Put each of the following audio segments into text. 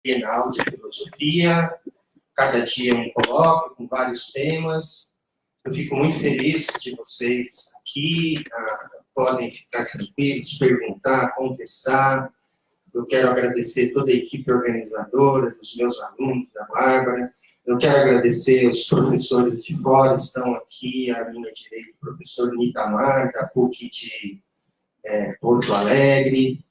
Bienal de Filosofia, cada dia um colóquio com vários temas. Eu fico muito feliz de vocês aqui, podem ficar tranquilos, perguntar, contestar. Eu quero agradecer toda a equipe organizadora, dos meus alunos, da Bárbara. Eu quero agradecer os professores de fora, estão aqui, à minha direita, o professor Nitamar, da PUC de Porto Alegre.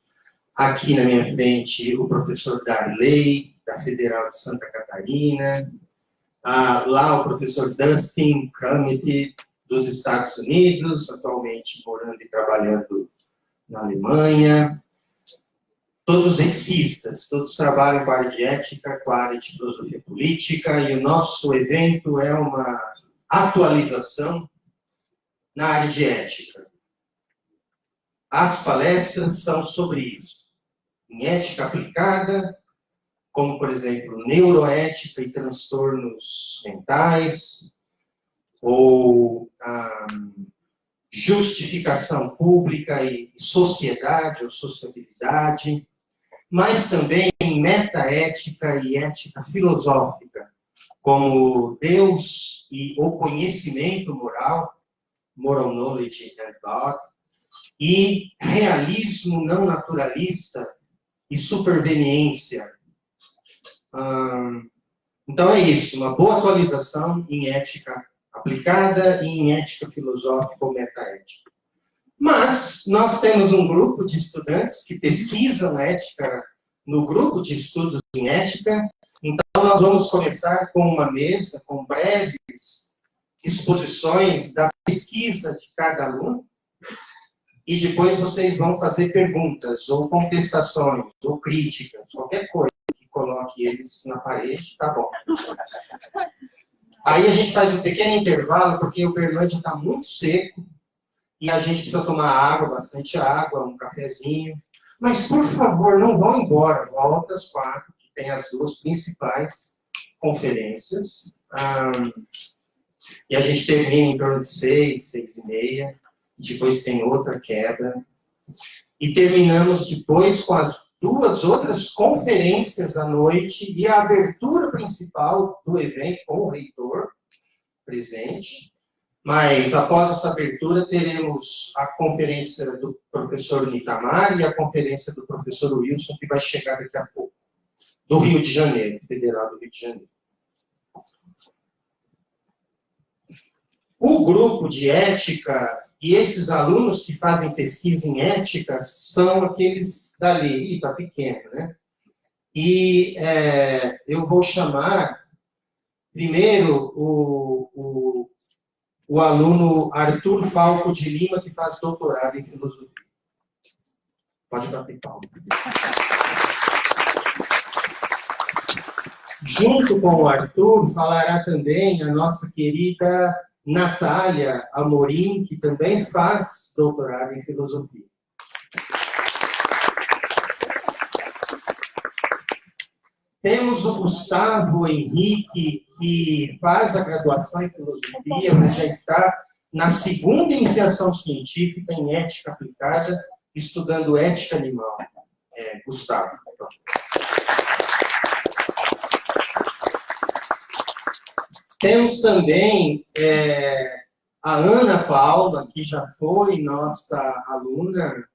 Aqui na minha frente, o professor Darley, da Federal de Santa Catarina. Lá, o professor Dustin Crummett, dos Estados Unidos, atualmente morando e trabalhando na Alemanha. Todos existas, todos trabalham com a área de ética, com a área de filosofia política, e o nosso evento é uma atualização na área de ética. As palestras são sobre isso. Em ética aplicada, como, por exemplo, neuroética e transtornos mentais, ou justificação pública e sociedade ou sociabilidade, mas também em metaética e ética filosófica, como Deus ou conhecimento moral, moral knowledge and God, e realismo não naturalista e superveniência. Então é isso, uma boa atualização em ética aplicada e em ética filosófica ou metaética. Mas nós temos um grupo de estudantes que pesquisam ética no grupo de estudos em ética. Então nós vamos começar com uma mesa, com breves exposições da pesquisa de cada aluno. E depois vocês vão fazer perguntas, ou contestações, ou críticas, qualquer coisa que coloque eles na parede, tá bom. Aí a gente faz um pequeno intervalo, porque o Uberlândia está muito seco, e a gente precisa tomar água, bastante água, um cafezinho. Mas, por favor, não vão embora, volta às 4, que tem as duas principais conferências. E a gente termina em torno de 6, 6h30. Depois tem outra queda. E terminamos depois com as duas outras conferências à noite e a abertura principal do evento com o reitor presente. Mas, após essa abertura, teremos a conferência do professor Nitamar e a conferência do professor Wilson, que vai chegar daqui a pouco, do Rio de Janeiro, Federal do Rio de Janeiro. O grupo de ética e esses alunos que fazem pesquisa em ética são aqueles dali. Está pequeno, né? E eu vou chamar primeiro o aluno Arthur Falco de Lima, que faz doutorado em filosofia. Pode bater palma. Junto com o Arthur, falará também a nossa querida Natália Amorim, que também faz doutorado em filosofia. Temos o Gustavo Henrique, que faz a graduação em filosofia, mas já está na segunda iniciação científica em ética aplicada, estudando ética animal. Gustavo. Temos também a Ana Paula, que já foi nossa aluna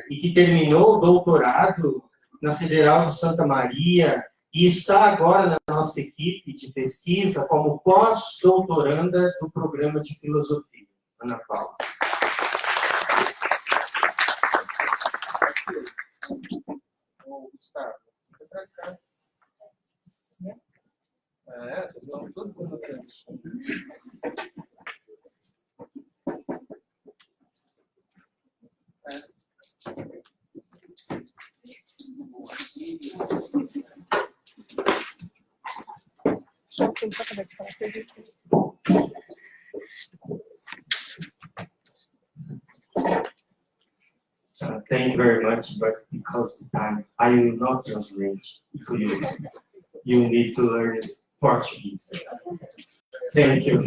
e que terminou o doutorado na Federal de Santa Maria e está agora na nossa equipe de pesquisa como pós-doutoranda do programa de filosofia. Ana Paula. Gustavo, fica para cá. Vocês estão todo mundo grande. Thank you very much, but because of time, I will not translate to you. You need to learn Portuguese. Thank you.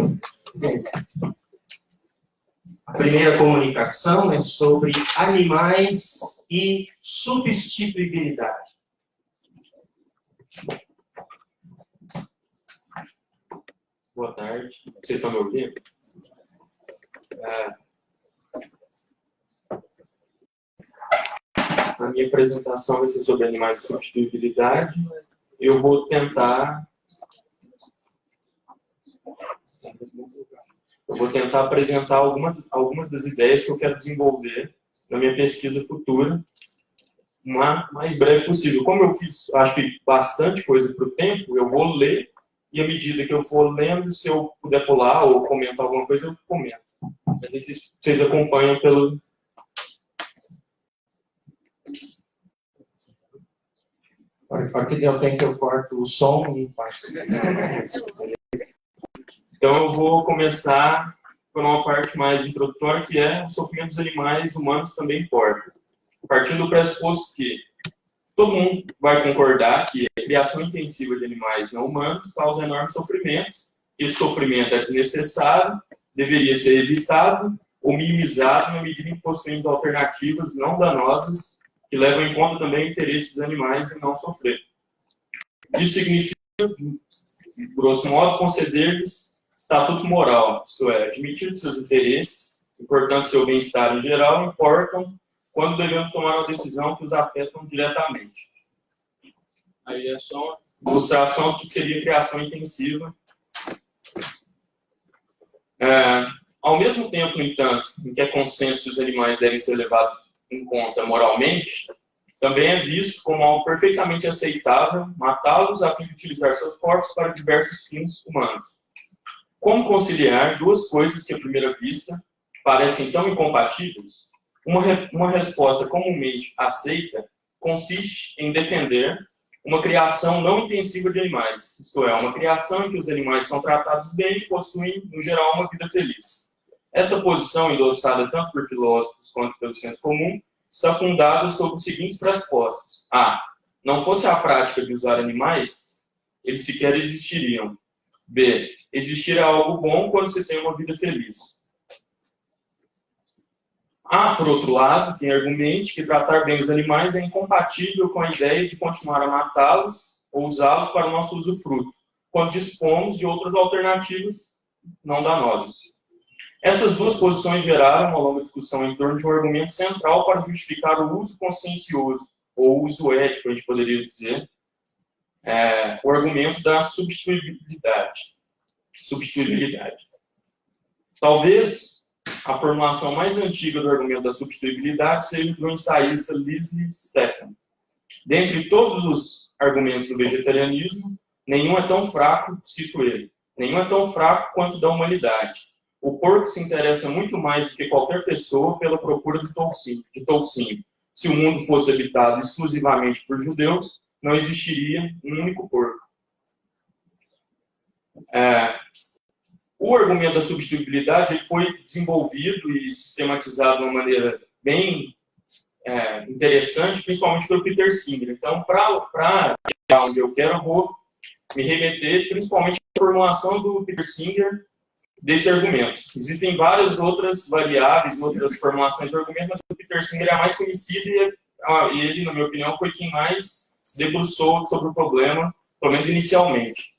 A primeira comunicação é sobre animais e substituibilidade. Boa tarde. Vocês estão me ouvindo? A minha apresentação vai ser sobre animais de substituibilidade. Eu vou tentar apresentar algumas das ideias que eu quero desenvolver na minha pesquisa futura, o mais breve possível. Como eu fiz, acho que bastante coisa para o tempo, eu vou ler, e à medida que eu for lendo, se eu puder pular ou comentar alguma coisa, eu comento. Mas aí vocês acompanham pelo... Para que deu tempo, eu corto o som e passo. Então eu vou começar por uma parte mais introdutória, que é o sofrimento dos animais humanos também importa. Partindo do pressuposto que todo mundo vai concordar que a criação intensiva de animais não humanos causa enorme sofrimento. Esse sofrimento é desnecessário, deveria ser evitado ou minimizado na medida em que possuímos alternativas não danosas que levam em conta também o interesse dos animais em não sofrer. Isso significa, grosso modo, conceder-lhes estatuto moral, isto é, admitir que seus interesses, e portanto seu bem-estar em geral, importam quando devemos tomar uma decisão que os afetam diretamente. Aí é só uma ilustração do que seria criação intensiva. Ao mesmo tempo, no entanto, em que é consenso que os animais devem ser levados em conta moralmente, também é visto como algo perfeitamente aceitável matá-los a fim de utilizar seus corpos para diversos fins humanos. Como conciliar duas coisas que, à primeira vista, parecem tão incompatíveis? Uma resposta comumente aceita consiste em defender uma criação não intensiva de animais, isto é, uma criação em que os animais são tratados bem e possuem, no geral, uma vida feliz. Esta posição, endossada tanto por filósofos quanto pelo senso comum, está fundada sobre os seguintes pressupostos. A. Não fosse a prática de usar animais, eles sequer existiriam. B. Existir é algo bom quando se tem uma vida feliz. Há, por outro lado, quem argumente que tratar bem os animais é incompatível com a ideia de continuar a matá-los ou usá-los para o nosso usufruto, quando dispomos de outras alternativas não danosas. Essas duas posições geraram uma longa discussão em torno de um argumento central para justificar o uso consciencioso, ou uso ético, a gente poderia dizer, o argumento da substituibilidade. Talvez a formulação mais antiga do argumento da substituibilidade seja do ensaísta Leslie Stephen. Dentre todos os argumentos do vegetarianismo, nenhum é tão fraco, cito ele, nenhum é tão fraco quanto o da humanidade. O porco se interessa muito mais do que qualquer pessoa pela procura de toucinho. Se o mundo fosse habitado exclusivamente por judeus, não existiria um único porco. O argumento da substituibilidade ele foi desenvolvido e sistematizado de uma maneira bem interessante, principalmente pelo Peter Singer. Então, para chegar onde eu quero, eu vou me remeter principalmente à formulação do Peter Singer desse argumento. Existem várias outras variáveis, outras formulações do argumento, mas o Peter Singer é a mais conhecida e ele, na minha opinião, foi quem mais se debruçou sobre o problema, pelo menos inicialmente.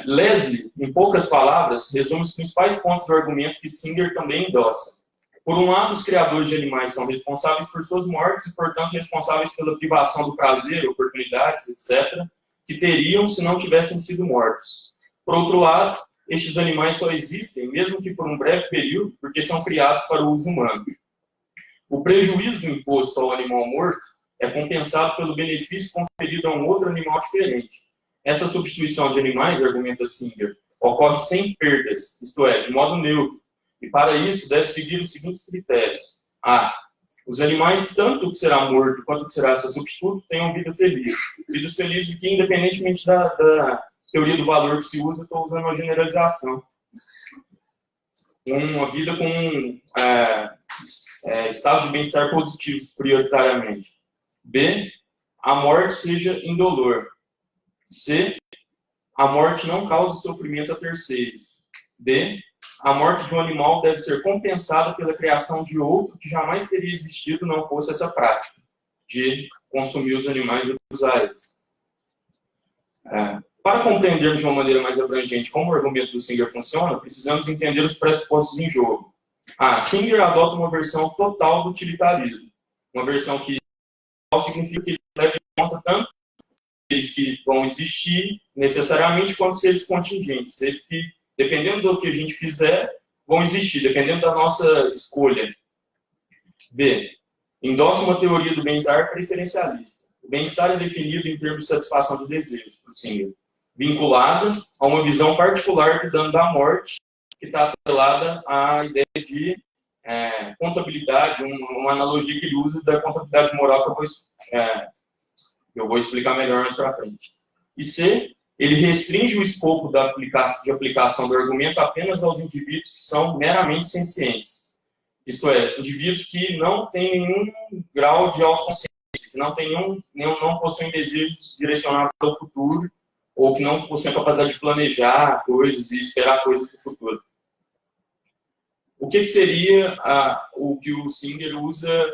Leslie, em poucas palavras, resume os principais pontos do argumento que Singer também endossa. Por um lado, os criadores de animais são responsáveis por suas mortes e, portanto, responsáveis pela privação do prazer, oportunidades, etc., que teriam se não tivessem sido mortos. Por outro lado, estes animais só existem, mesmo que por um breve período, porque são criados para o uso humano. O prejuízo imposto ao animal morto é compensado pelo benefício conferido a um outro animal diferente. Essa substituição de animais, argumenta Singer, ocorre sem perdas, isto é, de modo neutro, e para isso deve seguir os seguintes critérios. A. Os animais, tanto o que será morto quanto o que será seu substituto, tenham vida feliz. Vidas felizes que, independentemente da teoria do valor que se usa, estou usando uma generalização. Uma vida com estados de bem-estar positivos, prioritariamente. B. A morte seja indolor. C. A morte não cause sofrimento a terceiros. D. A morte de um animal deve ser compensada pela criação de outro que jamais teria existido não fosse essa prática. De consumir os animais e usar eles. Para compreendermos de uma maneira mais abrangente como o argumento do Singer funciona, precisamos entender os pressupostos em jogo. Singer adota uma versão total do utilitarismo. Uma versão que significa que ele leva em conta tanto seres que vão existir necessariamente quanto seres contingentes. Seres que, dependendo do que a gente fizer, vão existir, dependendo da nossa escolha. B. Endossa uma teoria do bem-estar preferencialista. O bem-estar é definido em termos de satisfação de desejos, por Singer, vinculada a uma visão particular do dano da morte, que está atrelada à ideia de contabilidade, uma analogia que ele usa da contabilidade moral, que eu vou explicar melhor mais para frente. E C, ele restringe o escopo de aplicação do argumento apenas aos indivíduos que são meramente sencientes. Isto é, indivíduos que não têm nenhum grau de autoconsciência, que não possuem desejos direcionados ao futuro, ou que não possuem a capacidade de planejar coisas e esperar coisas do futuro. O que seria o que o Singer usa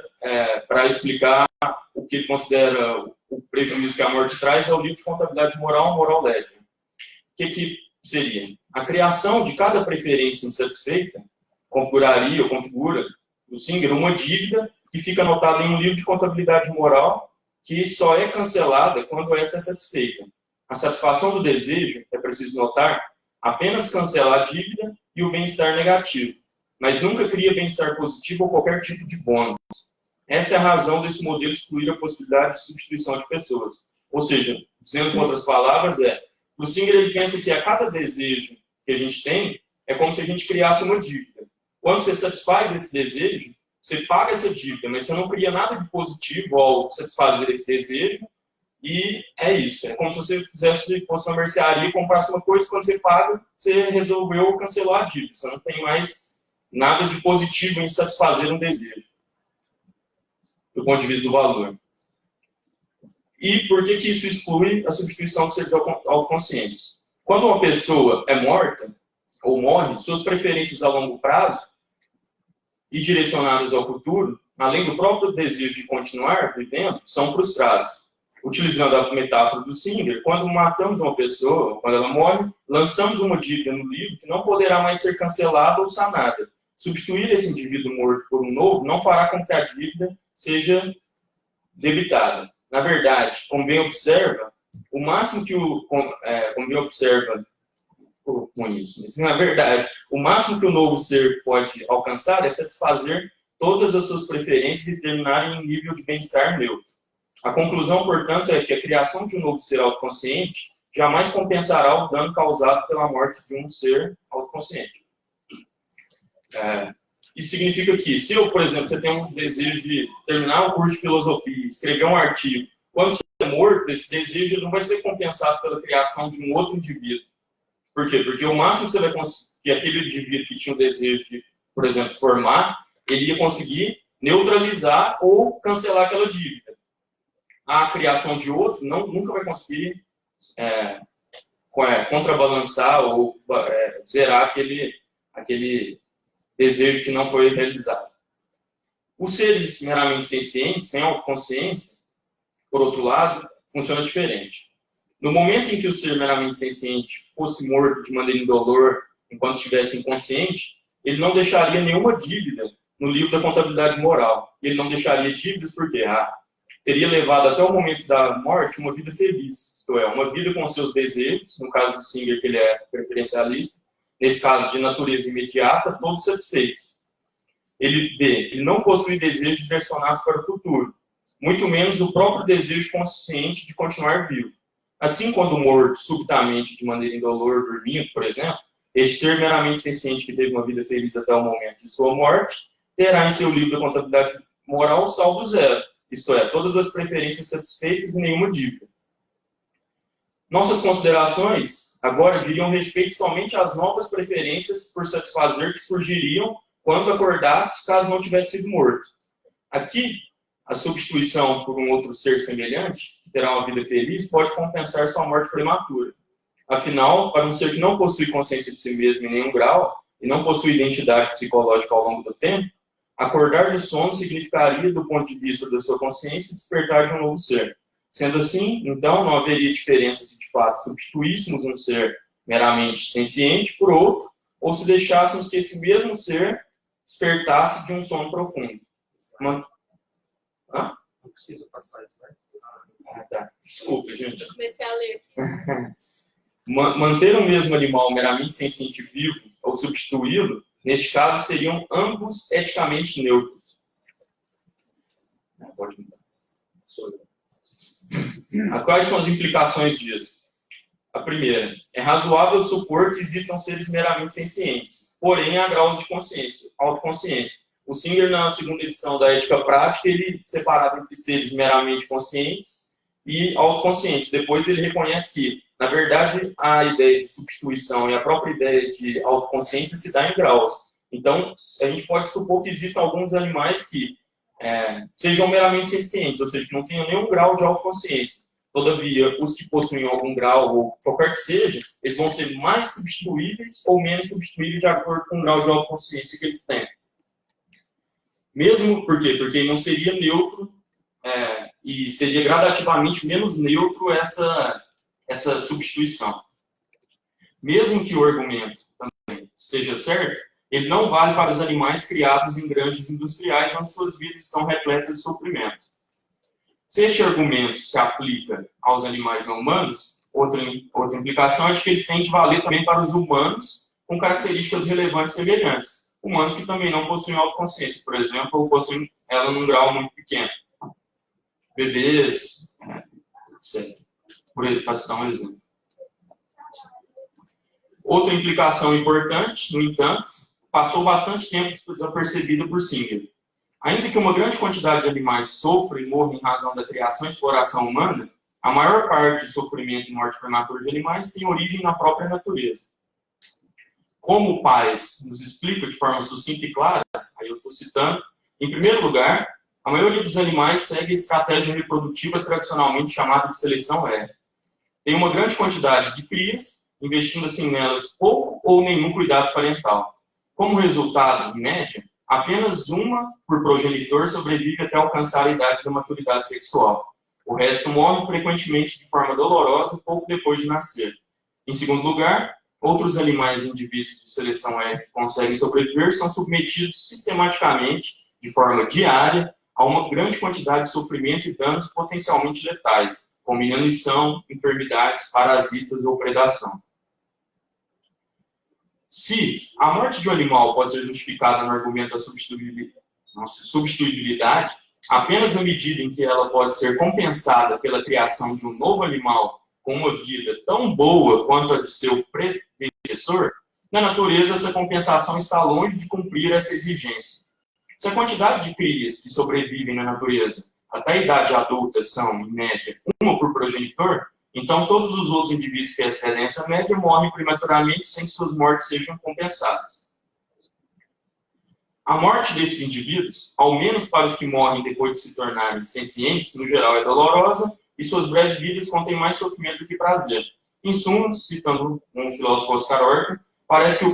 para explicar o que ele considera o prejuízo que a morte traz ao livro de contabilidade moral, Moral Ledger? O que seria? A criação de cada preferência insatisfeita configuraria ou configura o Singer uma dívida que fica anotada em um livro de contabilidade moral que só é cancelada quando esta é satisfeita. A satisfação do desejo, é preciso notar, apenas cancela a dívida e o bem-estar negativo, mas nunca cria bem-estar positivo ou qualquer tipo de bônus. Essa é a razão desse modelo excluir a possibilidade de substituição de pessoas. Ou seja, dizendo com outras palavras, o Singer ele pensa que a cada desejo que a gente tem é como se a gente criasse uma dívida. Quando você satisfaz esse desejo, você paga essa dívida, mas você não cria nada de positivo ao satisfazer esse desejo, e é isso. É como se você fosse na mercearia e comprasse uma coisa, quando você paga, você resolveu cancelar a dívida. Você não tem mais nada de positivo em satisfazer um desejo, do ponto de vista do valor. E por que isso exclui a substituição de seres autoconscientes? Quando uma pessoa é morta, ou morre, suas preferências a longo prazo e direcionadas ao futuro, além do próprio desejo de continuar vivendo, são frustrados. Utilizando a metáfora do Singer, quando matamos uma pessoa, quando ela morre, lançamos uma dívida no livro que não poderá mais ser cancelada ou sanada. Substituir esse indivíduo morto por um novo não fará com que a dívida seja debitada. Na verdade, como bem observa, o máximo que na verdade, o máximo que o novo ser pode alcançar é satisfazer todas as suas preferências e terminar em um nível de bem-estar neutro. A conclusão, portanto, é que a criação de um novo ser autoconsciente jamais compensará o dano causado pela morte de um ser autoconsciente. Isso significa que, se eu, por exemplo, você tem um desejo de terminar um curso de filosofia, escrever um artigo, quando você é morto, esse desejo não vai ser compensado pela criação de um outro indivíduo. Por quê? Porque o máximo que você vai conseguir, que aquele indivíduo que tinha o desejo de, por exemplo, formar, ele ia conseguir neutralizar ou cancelar aquela dívida. A criação de outro nunca vai conseguir contrabalançar ou zerar aquele desejo que não foi realizado. Os seres meramente sencientes, sem autoconsciência, por outro lado, funciona diferente. No momento em que o ser meramente senciente fosse morto de maneira indolor, enquanto estivesse inconsciente, ele não deixaria nenhuma dívida no livro da contabilidade moral. Ele não deixaria dívidas porque teria levado até o momento da morte uma vida feliz, isto é, uma vida com seus desejos, no caso do Singer, que ele é preferencialista, nesse caso de natureza imediata, todos satisfeitos. Ele não possui desejos direcionados para o futuro, muito menos o próprio desejo consciente de continuar vivo. Assim, quando morto subitamente, de maneira indolor, dormindo, por exemplo, este ser meramente senciente que teve uma vida feliz até o momento de sua morte, terá em seu livro da contabilidade moral saldo zero, isto é, todas as preferências satisfeitas e nenhuma dívida. Nossas considerações agora diriam respeito somente às novas preferências por satisfazer que surgiriam quando acordasse, caso não tivesse sido morto. Aqui, a substituição por um outro ser semelhante, que terá uma vida feliz, pode compensar sua morte prematura. Afinal, para um ser que não possui consciência de si mesmo em nenhum grau, e não possui identidade psicológica ao longo do tempo, Acordar do sono significaria, do ponto de vista da sua consciência, despertar de um novo ser. Sendo assim, então, não haveria diferença se de fato substituíssemos um ser meramente senciente por outro, ou se deixássemos que esse mesmo ser despertasse de um sono profundo. Não precisa passar isso, né? Tá. Desculpa, gente. Eu comecei a ler aqui. Manter o mesmo animal meramente senciente vivo ou substituí-lo, neste caso, seriam ambos eticamente neutros. Pode mudar. Quais são as implicações disso? A primeira, é razoável supor que existam seres meramente sencientes, porém há graus de consciência, autoconsciência. O Singer, na segunda edição da Ética Prática, ele separava entre seres meramente conscientes e autoconscientes. Depois ele reconhece que, na verdade, a ideia de substituição e a própria ideia de autoconsciência se dá em graus. Então, a gente pode supor que existam alguns animais que sejam meramente sencientes, ou seja, que não tenham nenhum grau de autoconsciência. Todavia, os que possuem algum grau, ou qualquer que seja, eles vão ser mais substituíveis ou menos substituíveis de acordo com o grau de autoconsciência que eles têm. Mesmo, por quê? Porque não seria neutro, e seria gradativamente menos neutro essa substituição. Mesmo que o argumento também esteja certo, ele não vale para os animais criados em granjas industriais, onde suas vidas estão repletas de sofrimento. Se este argumento se aplica aos animais não humanos, outra implicação é de que eles têm de valer também para os humanos com características relevantes semelhantes. Humanos que também não possuem autoconsciência, por exemplo, ou possuem ela num grau muito pequeno. Bebês, etc. Para citar um exemplo. Outra implicação importante, no entanto, passou bastante tempo desapercebida por Singer. Ainda que uma grande quantidade de animais sofra e morra em razão da criação e exploração humana, a maior parte do sofrimento e morte prematura de animais tem origem na própria natureza. Como o Páez nos explica de forma sucinta e clara, aí eu estou citando, em primeiro lugar, a maioria dos animais segue a estratégia reprodutiva tradicionalmente chamada de seleção leve. Tem uma grande quantidade de crias, investindo assim nelas pouco ou nenhum cuidado parental. Como resultado, em média, apenas uma por progenitor sobrevive até alcançar a idade da maturidade sexual. O resto morre frequentemente de forma dolorosa pouco depois de nascer. Em segundo lugar, outros animais e indivíduos de seleção leve que conseguem sobreviver são submetidos sistematicamente, de forma diária, a uma grande quantidade de sofrimento e danos potencialmente letais, como inanição, enfermidades, parasitas ou predação. Se a morte de um animal pode ser justificada no argumento da substituibilidade, apenas na medida em que ela pode ser compensada pela criação de um novo animal com uma vida tão boa quanto a de seu predecessor, na natureza essa compensação está longe de cumprir essa exigência. Se a quantidade de crias que sobrevivem na natureza até a idade adulta são, em média, uma por progenitor, então todos os outros indivíduos que excedem essa média morrem prematuramente sem que suas mortes sejam compensadas. A morte desses indivíduos, ao menos para os que morrem depois de se tornarem sencientes, no geral é dolorosa, e suas breves vidas contêm mais sofrimento do que prazer. Em suma, citando um filósofo Oscar Orca, parece que a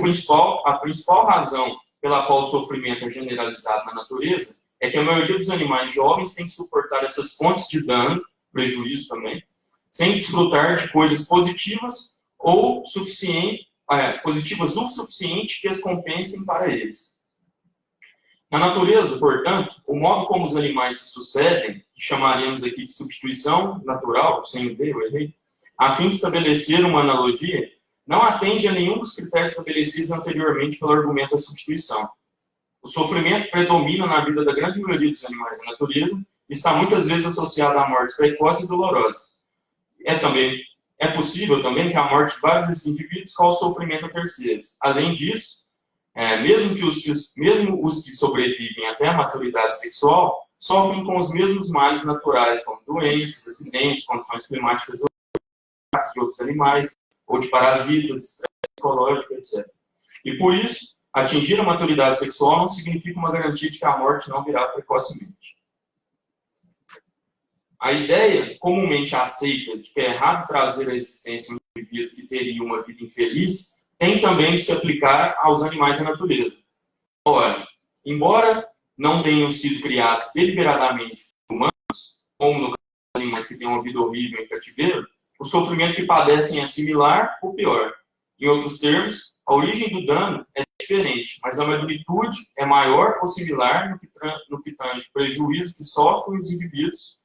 principal razão pela qual o sofrimento é generalizado na natureza é que a maioria dos animais jovens tem que suportar essas fontes de dano, prejuízo também, sem desfrutar de coisas positivas ou positivas o suficiente que as compensem para eles. Na natureza, portanto, o modo como os animais se sucedem, que chamaremos aqui de substituição natural, sem o D, eu errei, a fim de estabelecer uma analogia, não atende a nenhum dos critérios estabelecidos anteriormente pelo argumento da substituição. O sofrimento predomina na vida da grande maioria dos animais da natureza e está muitas vezes associado a mortes precoces e dolorosas. É possível também que a morte de vários desses indivíduos cause sofrimento a terceiros. Além disso, mesmo os que sobrevivem até a maturidade sexual sofrem com os mesmos males naturais, como doenças, acidentes, condições climáticas de outros animais, ou de parasitas, estresse psicológico, etc. E por isso, atingir a maturidade sexual não significa uma garantia de que a morte não virá precocemente. A ideia comumente aceita de que é errado trazer à existência um indivíduo que teria uma vida infeliz tem também de se aplicar aos animais da natureza. Ora, embora não tenham sido criados deliberadamente por humanos, como no caso dos animais que têm uma vida horrível em cativeiro, o sofrimento que padecem é similar ou pior. Em outros termos, a origem do dano é diferente, mas a magnitude é maior ou similar no que tange o prejuízo que sofrem os indivíduos,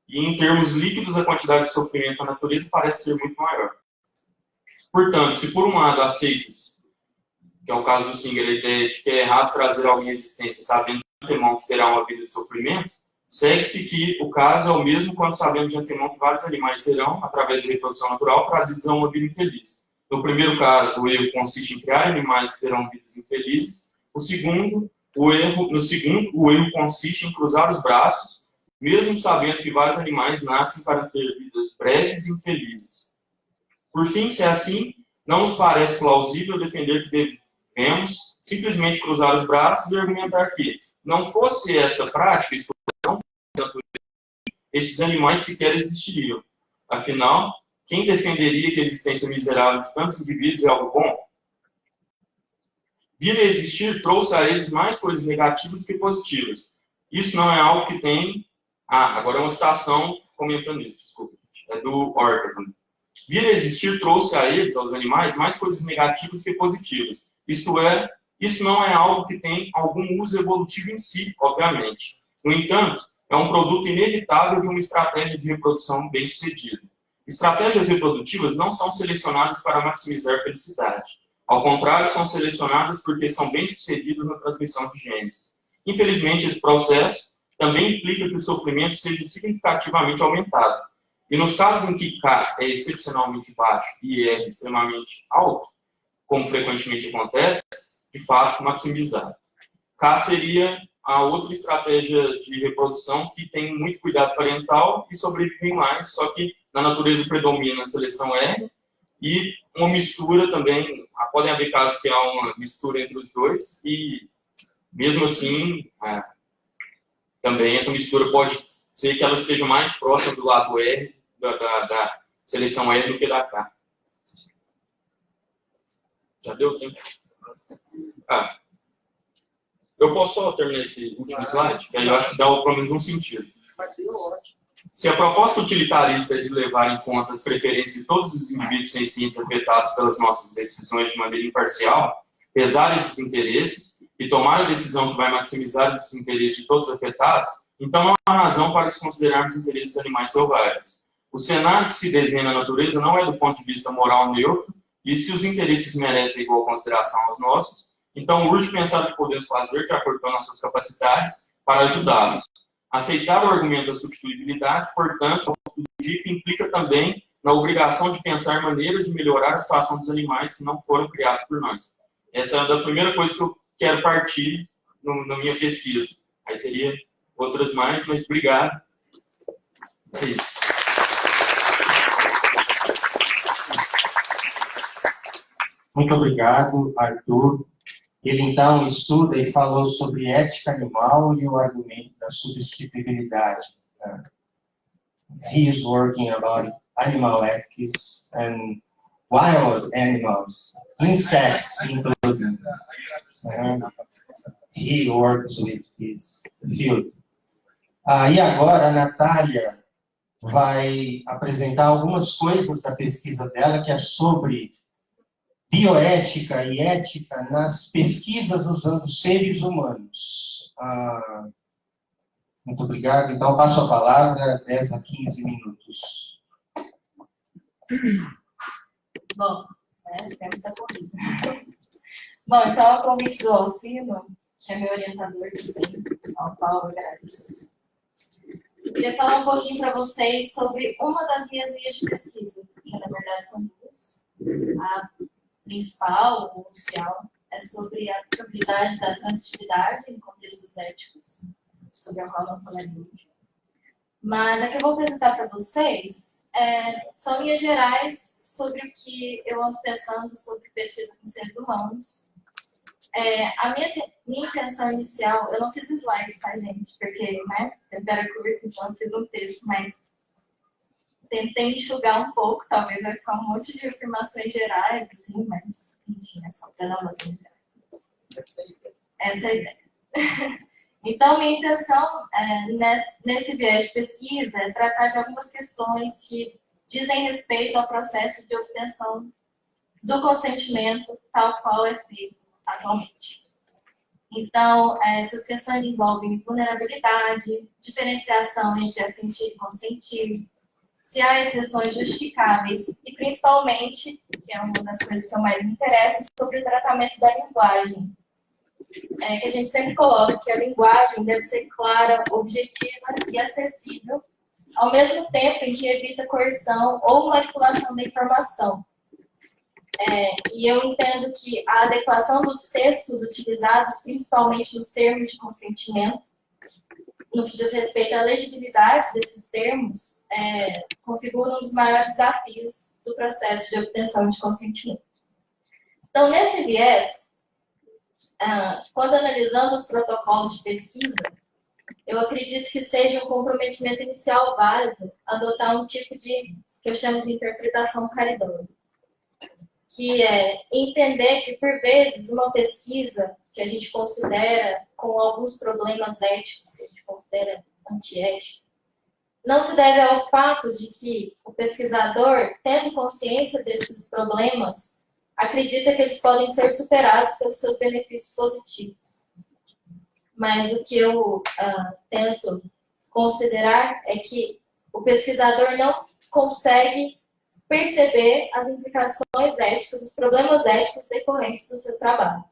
e em termos líquidos a quantidade de sofrimento na natureza parece ser muito maior. Portanto, se por um lado aceitas, que é o caso do Singer, a ideia de que é errado trazer alguém à existência sabendo de antemão que terá uma vida de sofrimento, segue-se que o caso é o mesmo quando sabemos de antemão que vários animais serão, através de reprodução natural, trazidos a uma vida infeliz. No primeiro caso, o erro consiste em criar animais que terão vidas infelizes. No segundo, o erro consiste em cruzar os braços, mesmo sabendo que vários animais nascem para ter vidas breves e infelizes. Por fim, se é assim, não nos parece plausível defender que devemos simplesmente cruzar os braços e argumentar que, não fosse essa prática, estes animais sequer existiriam. Afinal, quem defenderia que a existência miserável de tantos indivíduos é algo bom? Vir a existir trouxe a eles mais coisas negativas do que positivas. Isso não é algo que tem... agora é uma citação comentando isso, desculpa. É do Ortega. Vir a existir trouxe a eles, aos animais, mais coisas negativas do que positivas. Isto é, isso não é algo que tem algum uso evolutivo em si, obviamente. No entanto, é um produto inevitável de uma estratégia de reprodução bem-sucedida. Estratégias reprodutivas não são selecionadas para maximizar a felicidade. Ao contrário, são selecionadas porque são bem-sucedidas na transmissão de genes. Infelizmente, esse processo também implica que o sofrimento seja significativamente aumentado. E nos casos em que K é excepcionalmente baixo e R extremamente alto, como frequentemente acontece, de fato, maximizar. K seria a outra estratégia de reprodução que tem muito cuidado parental e sobrevivem mais, só que na natureza predomina a seleção R e uma mistura também, podem haver casos que há uma mistura entre os dois e, mesmo assim, também essa mistura pode ser que ela esteja mais próxima do lado R, da seleção R, do que da K. Já deu tempo? Eu posso só terminar esse último slide? Que aí eu acho que dá pelo menos um sentido. Se a proposta utilitarista é de levar em conta as preferências de todos os indivíduos sencientes afetados pelas nossas decisões de maneira imparcial, pesar esses interesses e tomar a decisão que vai maximizar os interesses de todos os afetados, então não há razão para desconsiderarmos os interesses dos animais selvagens. O cenário que se desenha na natureza não é do ponto de vista moral neutro, e se os interesses merecem igual consideração aos nossos, então urge pensar o que podemos fazer de acordo com as nossas capacidades para ajudá-los. Aceitar o argumento da substituibilidade, portanto, implica também na obrigação de pensar maneiras de melhorar a situação dos animais que não foram criados por nós. Essa é a primeira coisa que eu quero partir na minha pesquisa. Aí teria outras mais, mas obrigado. É isso. Muito obrigado, Arthur. Ele, então, estuda e falou sobre ética animal e o argumento da substituibilidade. He is working about animal ethics and wild animals, insects included. He works with this field. E agora a Natália vai apresentar algumas coisas da pesquisa dela, que é sobre bioética e ética nas pesquisas usando seres humanos. Muito obrigado. Então, passo a palavra, 10 a 15 minutos. Bom, tem muita corrida. Bom, então, a convite do Alcino, que é meu orientador também, ao qual eu agradeço. Eu queria falar um pouquinho para vocês sobre uma das minhas linhas de pesquisa, que na verdade são duas. A principal, ou inicial, é sobre a probabilidade da transitividade em contextos éticos, sobre a qual não falarei hoje. Mas a que eu vou apresentar para vocês são linhas gerais sobre o que eu ando pensando sobre pesquisa com seres humanos. A minha intenção inicial, eu não fiz slides, tá, gente? Porque, né, tempo era curto, então eu fiz um texto, mas tentei enxugar um pouco, talvez vai ficar um monte de afirmações gerais, assim, mas, enfim, é só para dar umas ideias. Essa é a ideia. Então, minha intenção nesse viés de pesquisa é tratar de algumas questões que dizem respeito ao processo de obtenção do consentimento tal qual é feito atualmente. Então, essas questões envolvem vulnerabilidade, diferenciação entre assentir e consentir, se há exceções justificáveis e, principalmente, que é uma das coisas que eu mais me interesso, sobre o tratamento da linguagem. Que a gente sempre coloca que a linguagem deve ser clara, objetiva e acessível, ao mesmo tempo em que evita coerção ou manipulação da informação. E eu entendo que a adequação dos textos utilizados, principalmente nos termos de consentimento, no que diz respeito à legitimidade desses termos, configura um dos maiores desafios do processo de obtenção de consentimento. Então, nesse viés, quando analisando os protocolos de pesquisa, eu acredito que seja um comprometimento inicial válido adotar um tipo que eu chamo de interpretação caridosa, que é entender que, por vezes, uma pesquisa que a gente considera com alguns problemas éticos, que a gente considera antiética, não se deve ao fato de que o pesquisador, tendo consciência desses problemas, acredita que eles podem ser superados pelos seus benefícios positivos. Mas o que eu tento considerar é que o pesquisador não consegue perceber as implicações éticas, os problemas éticos decorrentes do seu trabalho.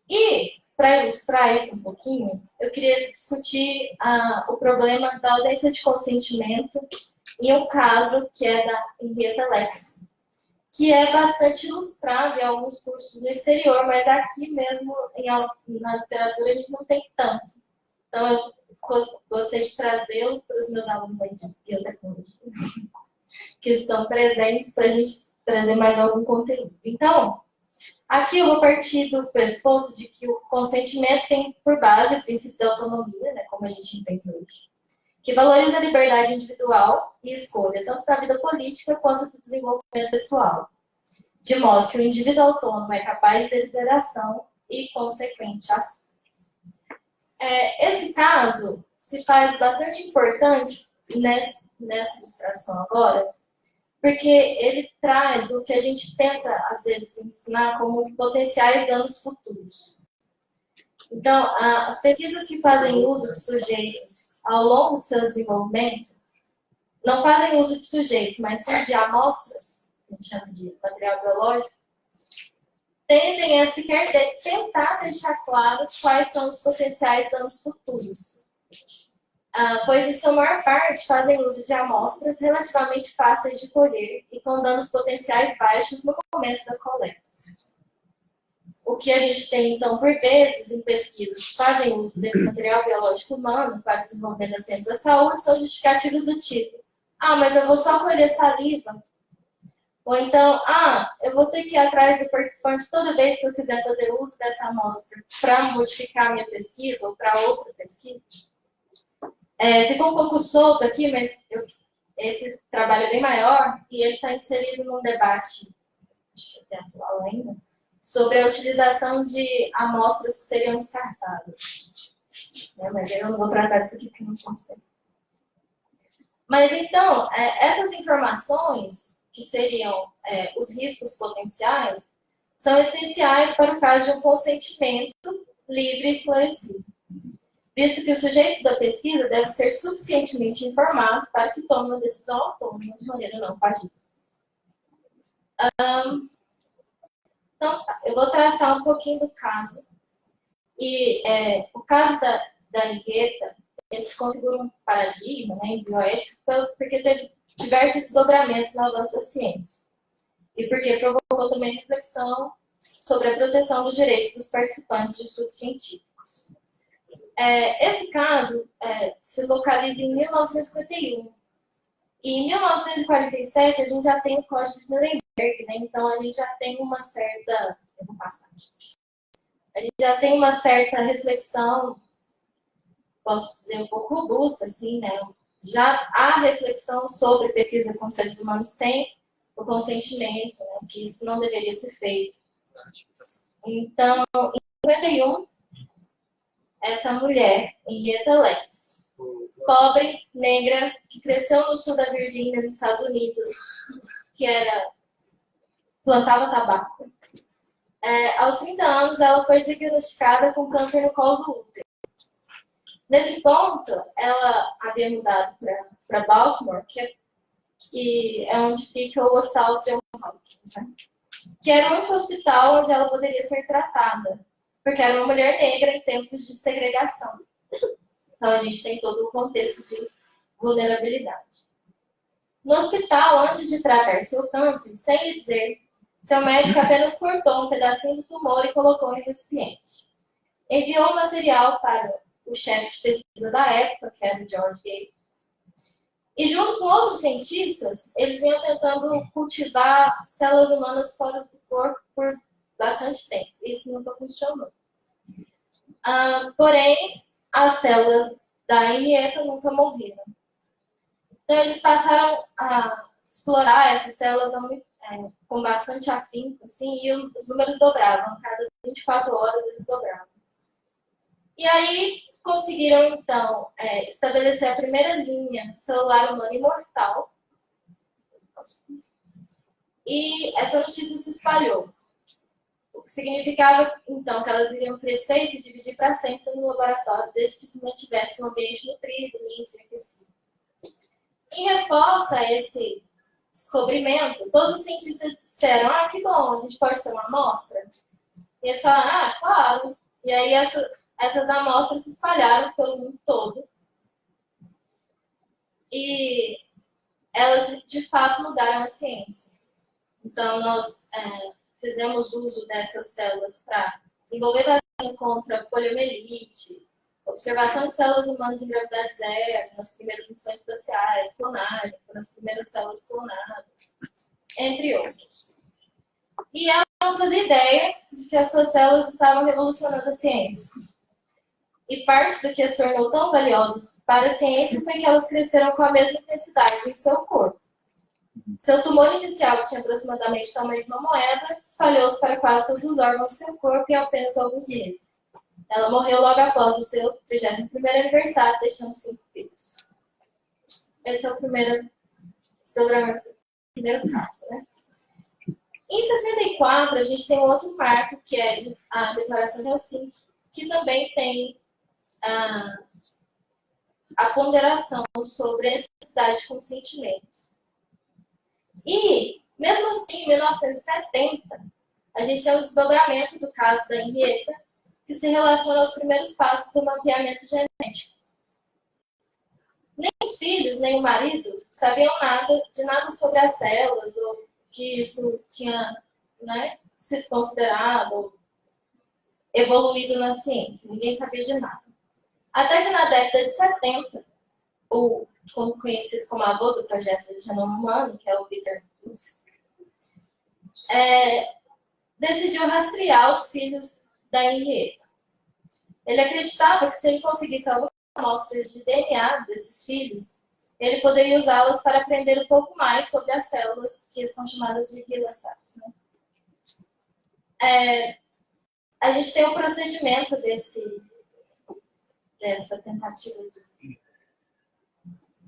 E, para ilustrar isso um pouquinho, eu queria discutir o problema da ausência de consentimento em um caso que é da Henrietta Lacks, que é bastante ilustrado em alguns cursos no exterior, mas aqui mesmo na literatura a gente não tem tanto. Então, eu gostei de trazê-lo para os meus alunos aí de biotecnologia, que estão presentes, para a gente trazer mais algum conteúdo. Então, aqui eu vou partir do pressuposto de que o consentimento tem por base o princípio da autonomia, né, como a gente entende hoje, que valoriza a liberdade individual e escolha, tanto da vida política quanto do desenvolvimento pessoal, de modo que o indivíduo autônomo é capaz de deliberação e consequente ação. Esse caso se faz bastante importante nessa ilustração agora, porque ele traz o que a gente tenta, às vezes, ensinar como potenciais danos futuros. Então, as pesquisas que fazem uso de sujeitos ao longo do seu desenvolvimento não fazem uso de sujeitos, mas sim de amostras, que a gente chama de material biológico, tendem a sequer tentar deixar claro quais são os potenciais danos futuros. Pois, em sua maior parte, fazem uso de amostras relativamente fáceis de colher e com danos potenciais baixos no momento da coleta. O que a gente tem, então, por vezes, em pesquisas que fazem uso desse material biológico humano para desenvolver a ciência da saúde são justificativos do tipo: mas eu vou só colher saliva. Ou então, eu vou ter que ir atrás do participante toda vez que eu quiser fazer uso dessa amostra para modificar a minha pesquisa ou para outra pesquisa. Ficou um pouco solto aqui, mas esse trabalho é bem maior e ele está inserido num debate, acho que é atual ainda, sobre a utilização de amostras que seriam descartadas. Mas eu não vou tratar disso aqui porque não consigo. Mas então, essas informações, que seriam os riscos potenciais, são essenciais para o caso de um consentimento livre e esclarecido, visto que o sujeito da pesquisa deve ser suficientemente informado para que tome uma decisão autônoma de maneira não coagida. Então, eu vou traçar um pouquinho do caso. E o caso da Henrietta, ele se configura um paradigma, em bioética, porque teve diversos desdobramentos no avanço da ciência. E porque provocou também reflexão sobre a proteção dos direitos dos participantes de estudos científicos. Esse caso se localiza em 1951. E em 1947, a gente já tem o Código de Nuremberg, então a gente já tem uma certa... Eu vou passar aqui. A gente já tem uma certa reflexão, posso dizer, um pouco robusta, assim, Já há reflexão sobre pesquisa com seres humanos sem o consentimento, que isso não deveria ser feito. Então, em 51, essa mulher, Henrietta Lacks, pobre, negra, que cresceu no sul da Virgínia, nos Estados Unidos, que plantava tabaco. Aos 30 anos, ela foi diagnosticada com câncer no colo do útero. Nesse ponto, ela havia mudado para Baltimore, que é onde fica o Hospital Johns Hopkins, né? Que era o único hospital onde ela poderia ser tratada, porque era uma mulher negra em tempos de segregação. Então, a gente tem todo o contexto de vulnerabilidade. No hospital, antes de tratar seu câncer, sem lhe dizer, seu médico apenas cortou um pedacinho do tumor e colocou em recipiente. Enviou o material para o chefe de pesquisa da época, que era o George Gay. E junto com outros cientistas, eles vinham tentando cultivar células humanas fora do corpo por bastante tempo. Isso nunca funcionou. Porém, as células da Henrietta nunca morreram. Então, eles passaram a explorar essas células com bastante afinco, assim, e os números dobravam. Cada 24 horas eles dobravam. E aí, conseguiram, então, estabelecer a primeira linha celular humana imortal. E essa notícia se espalhou. O que significava, então, que elas iriam crescer e se dividir para sempre no laboratório, desde que se mantivesse um ambiente nutrido, limpo e aquecido. Em resposta a esse descobrimento, todos os cientistas disseram, que bom, a gente pode ter uma amostra? E eles falaram, claro. E aí essas amostras se espalharam pelo mundo todo. E elas, de fato, mudaram a ciência. Então, nós fizemos uso dessas células para desenvolver vacina contra poliomielite, observação de células humanas em gravidade zero, nas primeiras missões espaciais, clonagem, nas primeiras células clonadas, entre outros. E ela não fazia ideia de que as suas células estavam revolucionando a ciência. E parte do que as tornou tão valiosas para a ciência foi que elas cresceram com a mesma intensidade em seu corpo. Seu tumor inicial, que tinha aproximadamente o tamanho de uma moeda, espalhou-se para quase todos os órgãos do seu corpo em apenas alguns meses. Ela morreu logo após o seu 31º aniversário, deixando 5 filhos. Esse é o primeiro caso, né? Em 64, a gente tem um outro marco, que é a Declaração de Helsinki, que também tem a ponderação sobre a necessidade de consentimento. E, mesmo assim, em 1970, a gente tem um desdobramento do caso da Henrietta, que se relaciona aos primeiros passos do mapeamento genético. Nem os filhos, nem o marido sabiam de nada sobre as células, ou que isso tinha sido considerado evoluído na ciência. Ninguém sabia de nada. Até que na década de 70, o conhecido como avô do projeto de genoma humano, que é o Peter Daszak, decidiu rastrear os filhos da Henrietta. Ele acreditava que se ele conseguisse algumas amostras de DNA desses filhos, ele poderia usá-las para aprender um pouco mais sobre as células que são chamadas de glial cells, né? A gente tem um procedimento dessa tentativa de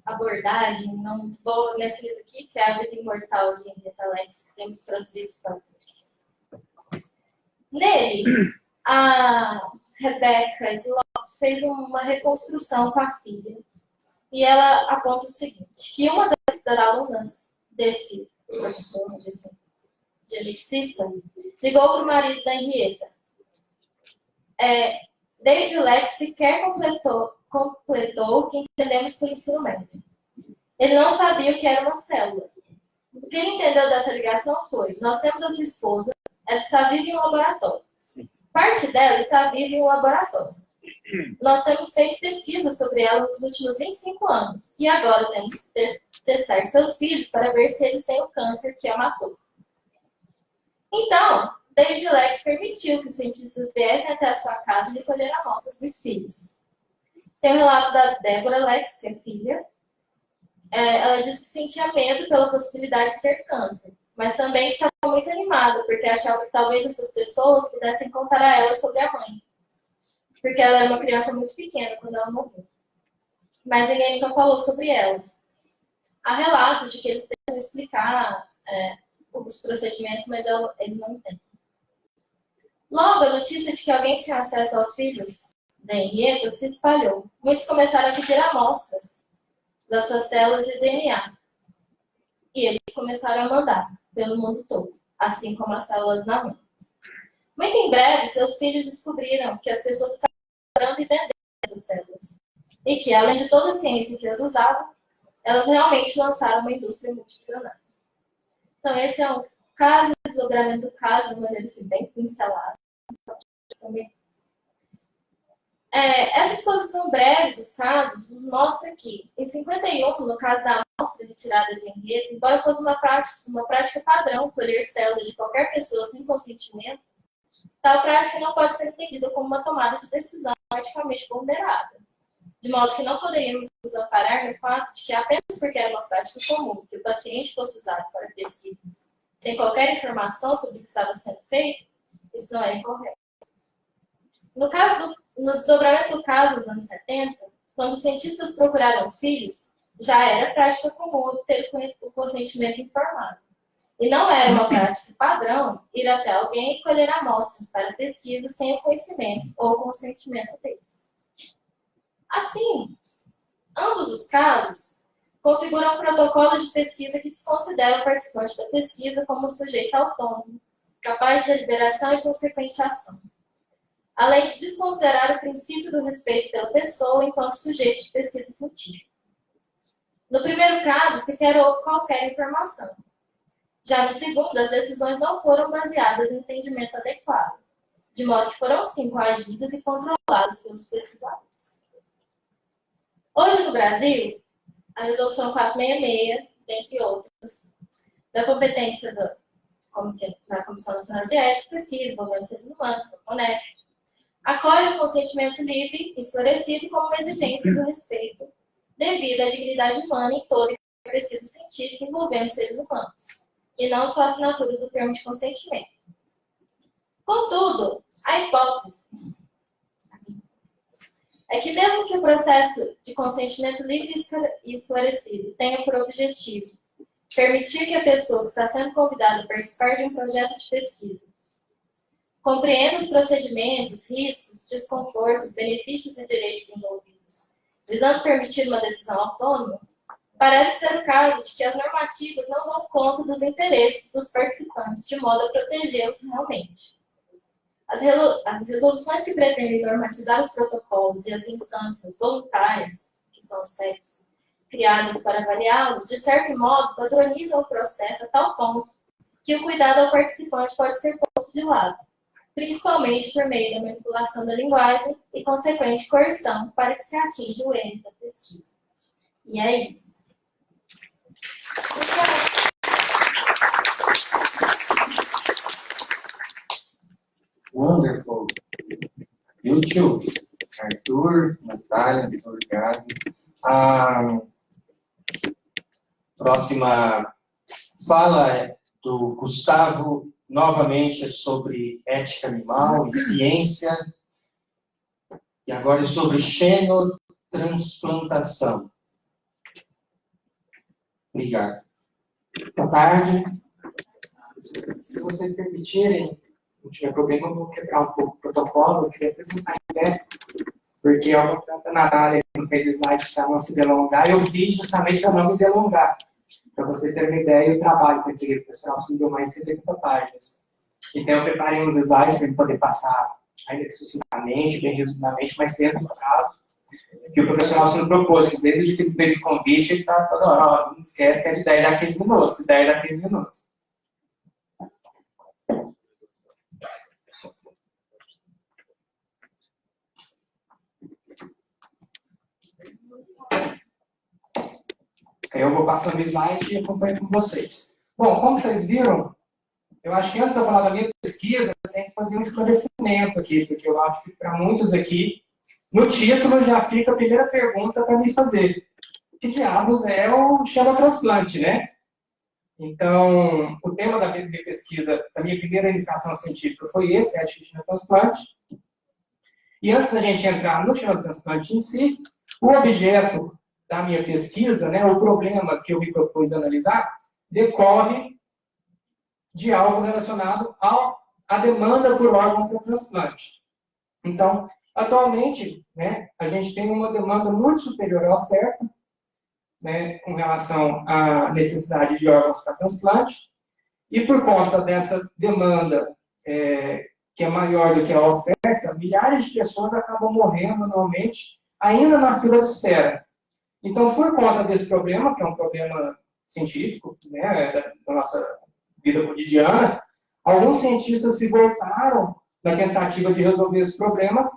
abordagem, não muito boa, nesse livro aqui, que é A Vida Imortal de Henrietta Lacks, que temos traduzido para o português. Nele, a Rebecca Slot fez uma reconstrução com a filha, e ela aponta o seguinte, que uma das alunas desse professor, desse geneticista, ligou para o marido da Henrietta. David Lacks sequer completou o que entendemos por ensino médio. Ele não sabia o que era uma célula. O que ele entendeu dessa ligação foi: nós temos a sua esposa, ela está viva em um laboratório. Parte dela está viva em um laboratório. Nós temos feito pesquisa sobre ela nos últimos 25 anos. E agora temos que testar seus filhos para ver se eles têm o câncer que a matou. Então, David Lacks permitiu que os cientistas viessem até a sua casa e recolher amostras dos filhos. Tem o relato da Deborah Lacks, que é filha. Ela disse que sentia medo pela possibilidade de ter câncer, mas também estava muito animada, porque achava que talvez essas pessoas pudessem contar a ela sobre a mãe. porque ela era uma criança muito pequena quando ela morreu. Mas ninguém nunca falou sobre ela. Há relatos de que eles tentam explicar os procedimentos, mas eles não entendem. Logo, a notícia de que alguém tinha acesso aos filhos da Henrietta se espalhou. Muitos começaram a pedir amostras das suas células e DNA. E eles começaram a mandar pelo mundo todo, assim como as células na mão. Muito em breve, seus filhos descobriram que as pessoas estavam comprando e vendendo essas células. E que, além de toda a ciência que as usavam, elas realmente lançaram uma indústria multimilionária. Então, esse é um caso de desdobramento do caso, de uma maneira assim, bem pincelada. Também. Essa exposição breve dos casos nos mostra que, em 51, no caso da amostra retirada de Henrietta, embora fosse uma prática padrão colher células de qualquer pessoa sem consentimento, tal prática não pode ser entendida como uma tomada de decisão eticamente ponderada. De modo que não poderíamos nos amparar no fato de que apenas porque era uma prática comum que o paciente fosse usado para pesquisas sem qualquer informação sobre o que estava sendo feito, isso não é incorreto. No desdobramento do caso nos anos 70, quando os cientistas procuraram os filhos, já era prática comum obter o consentimento informado. E não era uma prática padrão ir até alguém e colher amostras para pesquisa sem o conhecimento ou o consentimento deles. Assim, ambos os casos configuram protocolos de pesquisa que desconsideram o participante da pesquisa como um sujeito autônomo, capaz de deliberação e consequente ação, além de desconsiderar o princípio do respeito pela pessoa enquanto sujeito de pesquisa científica. No primeiro caso, sequer houve qualquer informação. Já no segundo, as decisões não foram baseadas em entendimento adequado, de modo que foram sim coagidas e controladas pelos pesquisadores. Hoje, no Brasil, a Resolução 466, dentre outras, da competência da Comissão Nacional de Ética e Pesquisa, Envolvendo Seres Humanos, da CONESP, acolhe o consentimento livre e esclarecido como uma exigência do respeito devido à dignidade humana em toda a pesquisa científica envolvendo seres humanos, e não só a assinatura do termo de consentimento. Contudo, a hipótese é que mesmo que o processo de consentimento livre e esclarecido tenha por objetivo permitir que a pessoa que está sendo convidada a participar de um projeto de pesquisa compreenda os procedimentos, riscos, desconfortos, benefícios e direitos envolvidos, visando permitir uma decisão autônoma, parece ser o caso de que as normativas não dão conta dos interesses dos participantes de modo a protegê-los realmente. As resoluções que pretendem normatizar os protocolos e as instâncias voluntárias, que são os CEPs, criadas para avaliá-los, de certo modo, padronizam o processo a tal ponto que o cuidado ao participante pode ser posto de lado, principalmente por meio da manipulação da linguagem e consequente coerção para que se atinja o êxito da pesquisa. E é isso. Wonderful. YouTube. Arthur, Natália, muito obrigado. A próxima fala é do Gustavo, novamente sobre ética animal e ciência. E agora é sobre xenotransplantação. Obrigado. Boa tarde. Se vocês permitirem, não tiver problema, eu vou quebrar um pouco o protocolo. Eu queria apresentar em pé, porque a Natália não fez slide para não se delongar. Eu vi justamente para não me delongar. Para vocês terem uma ideia, o trabalho que eu entreguei para o pessoal deu mais de 70 páginas. Então, eu preparei uns slides para poder passar ainda sucintamente, bem resumidamente, mas dentro do prazo que o profissional se propôs, que desde que ele fez o convite, ele está toda hora, não esquece que é de 10 a 15 minutos, 10 a 15 minutos. Eu vou passando o slide e acompanho com vocês. Bom, como vocês viram, eu acho que antes de eu falar da minha pesquisa, eu tenho que fazer um esclarecimento aqui, porque eu acho que para muitos aqui, no título já fica a primeira pergunta para me fazer. Que diabos é o xenotransplante, né? Então, o tema da minha pesquisa, da minha primeira iniciação científica foi esse, ética de xenotransplante. E antes da gente entrar no xenotransplante em si, o objeto da minha pesquisa, né, o problema que eu me propus analisar, decorre de algo relacionado à demanda por órgão para transplante. Então, atualmente, né, a gente tem uma demanda muito superior à oferta, né, com relação à necessidade de órgãos para transplante, e por conta dessa demanda que é maior do que a oferta, milhares de pessoas acabam morrendo anualmente, ainda na fila de espera. Então, por conta desse problema, que é um problema científico, né, da nossa vida cotidiana, alguns cientistas se voltaram na tentativa de resolver esse problema,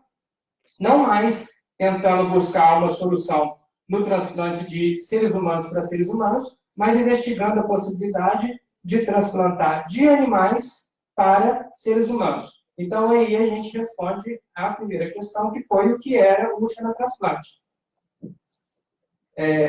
não mais tentando buscar uma solução no transplante de seres humanos para seres humanos, mas investigando a possibilidade de transplantar de animais para seres humanos. Então, aí a gente responde à primeira questão, que foi o que era o xenotransplante.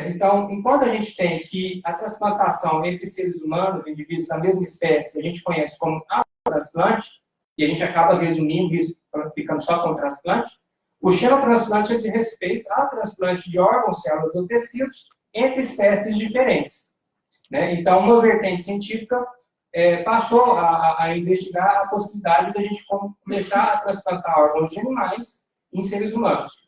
Então, enquanto a gente tem que a transplantação entre seres humanos, indivíduos da mesma espécie, a gente conhece como transplante, e a gente acaba resumindo isso, ficando só com transplante, o xenotransplante é de respeito ao transplante de órgãos, células ou tecidos entre espécies diferentes. Né? Então, uma vertente científica passou a investigar a possibilidade de a gente começar a transplantar órgãos de animais em seres humanos.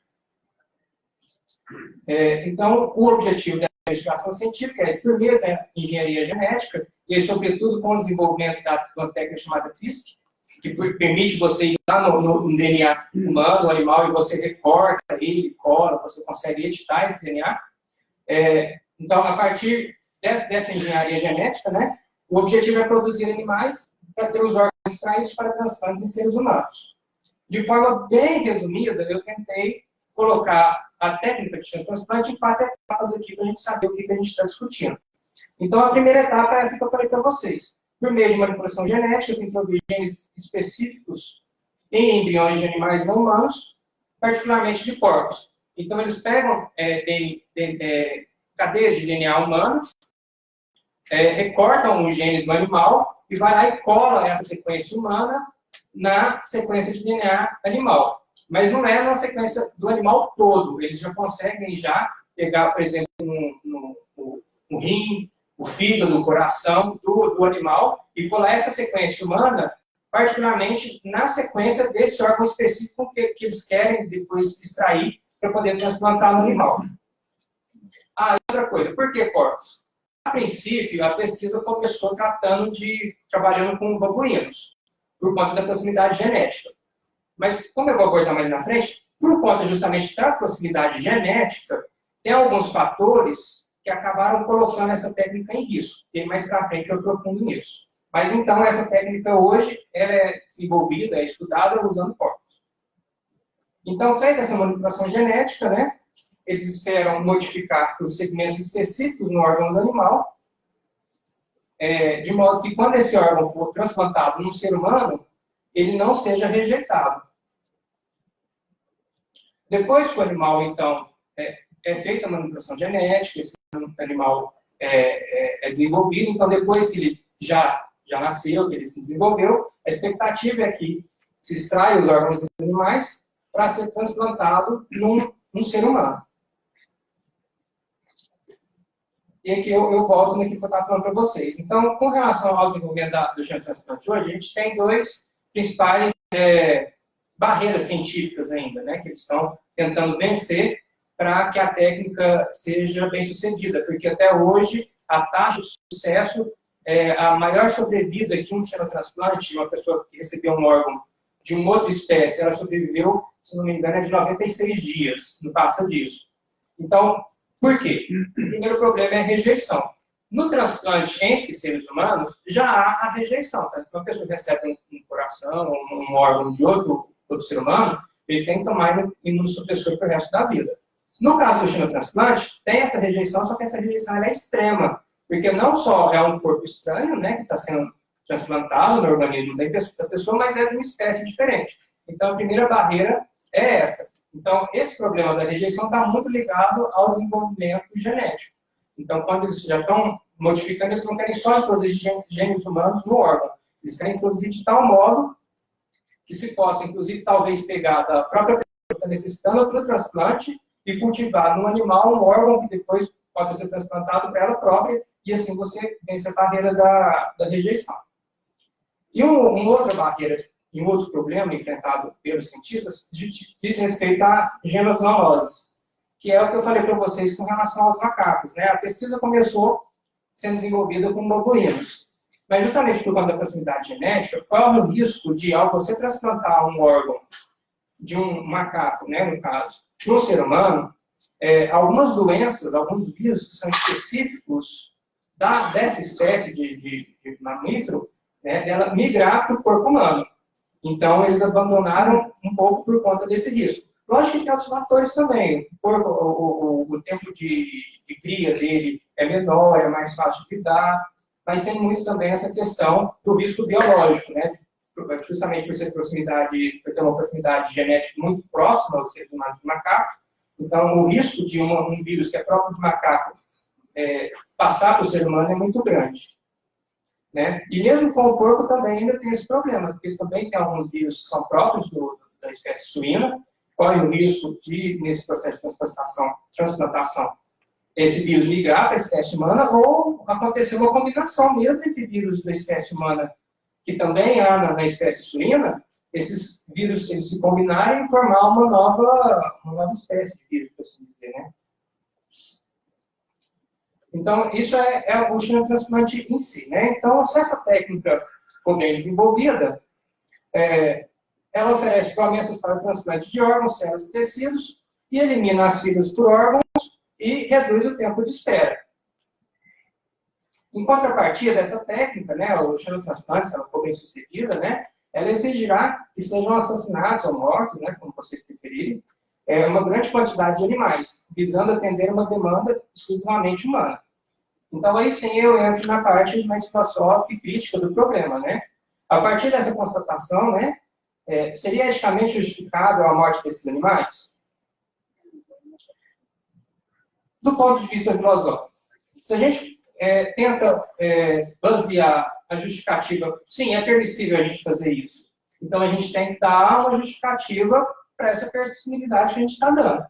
Então, o objetivo da investigação científica é, por meio da engenharia genética, e sobretudo com o desenvolvimento de uma técnica chamada CRISPR, que permite você ir lá no DNA humano, animal, e você recorta ele, cola, você consegue editar esse DNA. Então, a partir dessa engenharia genética, né, o objetivo é produzir animais para ter os órgãos extraídos para transplantes em seres humanos. De forma bem resumida, eu tentei colocar a técnica de xenotransplante em 4 etapas aqui para a gente saber o que a gente está discutindo. Então, a primeira etapa é essa que eu falei para vocês. Por meio de manipulação genética, se introduz genes específicos em embriões de animais não humanos, particularmente de porcos. Então, eles pegam cadeias de DNA humanas, recortam um gene do animal e vai lá e cola essa sequência humana na sequência de DNA animal. Mas não é na sequência do animal todo. Eles já conseguem pegar, por exemplo, um rim, o fígado, o coração do animal e colar essa sequência humana, particularmente na sequência desse órgão específico que eles querem depois extrair para poder transplantar no animal. Outra coisa, por que porcos? A princípio, a pesquisa começou trabalhando com babuínos, por conta da proximidade genética. Mas, como eu vou abordar mais na frente, por conta justamente da proximidade genética, tem alguns fatores que acabaram colocando essa técnica em risco. E mais para frente eu aprofundo nisso. Mas, então, essa técnica hoje ela é desenvolvida, é estudada usando porcos. Então, feita essa manipulação genética, né, eles esperam modificar os segmentos específicos no órgão do animal, de modo que quando esse órgão for transplantado num ser humano, ele não seja rejeitado. Depois que o animal, então, é feita a manipulação genética, esse animal é desenvolvido, então depois que ele já nasceu, que ele se desenvolveu, a expectativa é que se extrai os órgãos dos animais para ser transplantado num ser humano. E aqui eu volto naquilo que eu estava falando para vocês. Então, com relação ao desenvolvimento do xenotransplante hoje, a gente tem 2 principais barreiras científicas ainda, né, que eles estão tentando vencer para que a técnica seja bem sucedida, porque até hoje a taxa de sucesso, a maior sobrevida que um xenotransplante, uma pessoa que recebeu um órgão de uma outra espécie, ela sobreviveu, se não me engano, de 96 dias, não passa disso. Então, por quê? O primeiro problema é a rejeição. No transplante entre seres humanos, já há a rejeição. Tá? Então, a pessoa recebe um coração, um órgão de outro ser humano, ele tem que tomar imunossupressor para o resto da vida. No caso do xenotransplante, tem essa rejeição, só que essa rejeição é extrema. Porque não só é um corpo estranho, né, que está sendo transplantado no organismo da pessoa, mas é de uma espécie diferente. Então, a primeira barreira é essa. Então, esse problema da rejeição está muito ligado ao desenvolvimento genético. Então, quando eles já estão modificando, eles não querem só introduzir genes humanos no órgão. Eles querem introduzir de tal modo que se possa, inclusive, talvez pegar da própria está necessitando outro transplante e cultivar no animal um órgão que depois possa ser transplantado para ela própria, e assim você vence a barreira da rejeição. E uma outra barreira, e um outro problema enfrentado pelos cientistas, diz respeito a genozoonoses, que é o que eu falei para vocês com relação aos macacos, né? A pesquisa começou sendo desenvolvida com babuínos. Mas justamente por conta da proximidade genética, corre o risco de, ao você transplantar um órgão de um macaco, né, no caso, para um ser humano, algumas doenças, alguns vírus que são específicos dessa espécie de mamífero, né, dela migrar para o corpo humano. Então, eles abandonaram um pouco por conta desse risco. Lógico que tem outros fatores também. O tempo de cria dele é menor, é mais fácil de lidar, mas tem muito também essa questão do risco biológico, né? Justamente por ter uma proximidade genética muito próxima aos seres humanos do macaco. Então, o risco de um vírus que é próprio do macaco passar para o ser humano é muito grande. Né? E mesmo com o porco também ainda tem esse problema, porque também tem alguns vírus que são próprios da espécie suína, corre o risco de, nesse processo de transplantação, esse vírus migrar para a espécie humana ou acontecer uma combinação mesmo entre vírus da espécie humana que também há na espécie suína, esses vírus eles se combinarem e formar uma nova espécie de vírus, por assim dizer, né? Então, isso é o xenotransplante em si, né? Então, se essa técnica for bem desenvolvida, ela oferece promessas para o transplante de órgãos, células e tecidos, e elimina as filas por órgãos e reduz o tempo de espera. Em contrapartida, essa técnica, né, o xenotransplante, se ela for bem sucedida, né, ela exigirá que sejam assassinados ou mortos, né, como vocês preferirem, uma grande quantidade de animais, visando atender uma demanda exclusivamente humana. Então, aí sim eu entro na parte mais filosófica e crítica do problema, né? A partir dessa constatação, né, seria eticamente justificável a morte desses animais? Do ponto de vista filosófico, se a gente tenta basear a justificativa, sim, é permissível a gente fazer isso. Então, a gente tem que dar uma justificativa para essa permissibilidade que a gente está dando.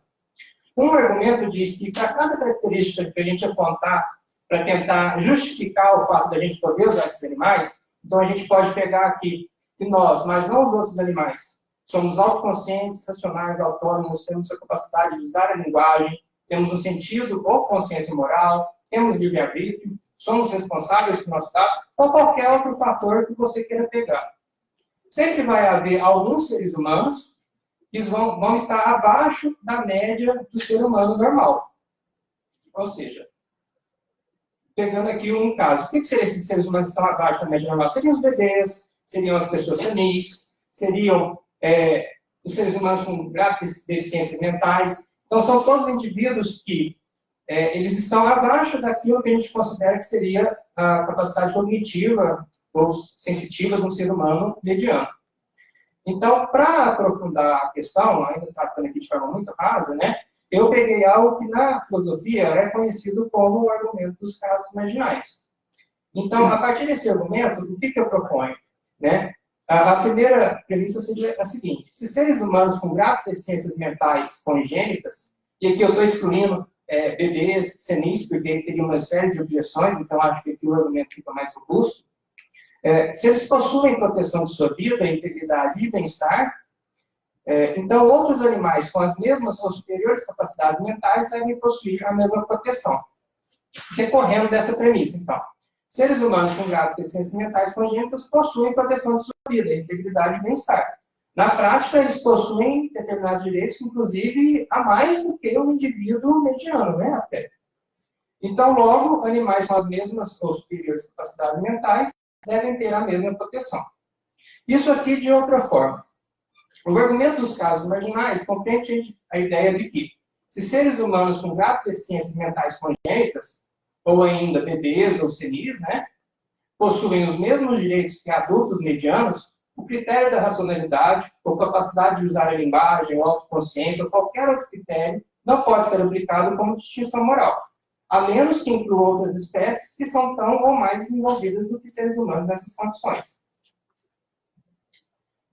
Um argumento diz que para cada característica que a gente apontar para tentar justificar o fato de a gente poder usar esses animais, então a gente pode pegar aqui que nós, mas não os outros animais, somos autoconscientes, racionais, autônomos, temos a capacidade de usar a linguagem, temos um sentido ou consciência moral, temos livre-arbítrio, somos responsáveis por nossos atos, ou qualquer outro fator que você queira pegar. Sempre vai haver alguns seres humanos que vão estar abaixo da média do ser humano normal. Ou seja, pegando aqui um caso, o que seriam esses seres humanos que estão abaixo da média normal? Seriam os bebês, seriam as pessoas senis, seriam os seres humanos com graves deficiências mentais. Então, são todos indivíduos que eles estão abaixo daquilo que a gente considera que seria a capacidade cognitiva ou sensitiva de um ser humano mediano. Então, para aprofundar a questão, ainda tratando aqui de forma muito rasa, né, eu peguei algo que na filosofia é conhecido como o argumento dos casos marginais. Então, a partir desse argumento, o que eu proponho? Né? A primeira premissa seria a seguinte: se seres humanos com graves deficiências mentais congênitas, e aqui eu estou excluindo bebês, senis, porque teria uma série de objeções, então acho que aqui o argumento fica mais robusto. Se eles possuem proteção de sua vida, integridade e bem-estar, então outros animais com as mesmas ou superiores capacidades mentais devem possuir a mesma proteção. Decorrendo dessa premissa, então, seres humanos com graves deficiências mentais congênitas possuem proteção de sua vida, integridade e bem-estar. Na prática, eles possuem determinados direitos, inclusive a mais do que o indivíduo mediano, né, até. Então, logo, animais com as mesmas ou superiores capacidades mentais devem ter a mesma proteção. Isso aqui de outra forma. O argumento dos casos marginais compreende a ideia de que, se seres humanos com graves deficiências mentais congênitas, ou ainda bebês ou senis, né, possuem os mesmos direitos que adultos medianos, o critério da racionalidade, ou capacidade de usar a linguagem, ou autoconsciência, ou qualquer outro critério, não pode ser aplicado como distinção moral, a menos que inclua outras espécies que são tão ou mais desenvolvidas do que seres humanos nessas condições.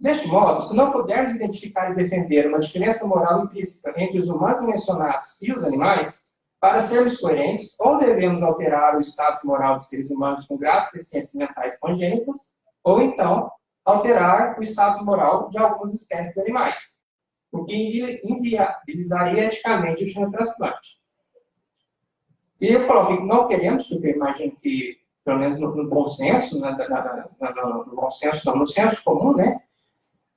Deste modo, se não pudermos identificar e defender uma diferença moral implícita entre os humanos mencionados e os animais, para sermos coerentes, ou devemos alterar o status moral de seres humanos com graves deficiências mentais congênitas, ou então alterar o status moral de algumas espécies animais, o que inviabilizaria eticamente o xenotransplante. E eu coloquei que não queremos, porque eu imagino que, pelo menos no bom senso, no senso comum, né?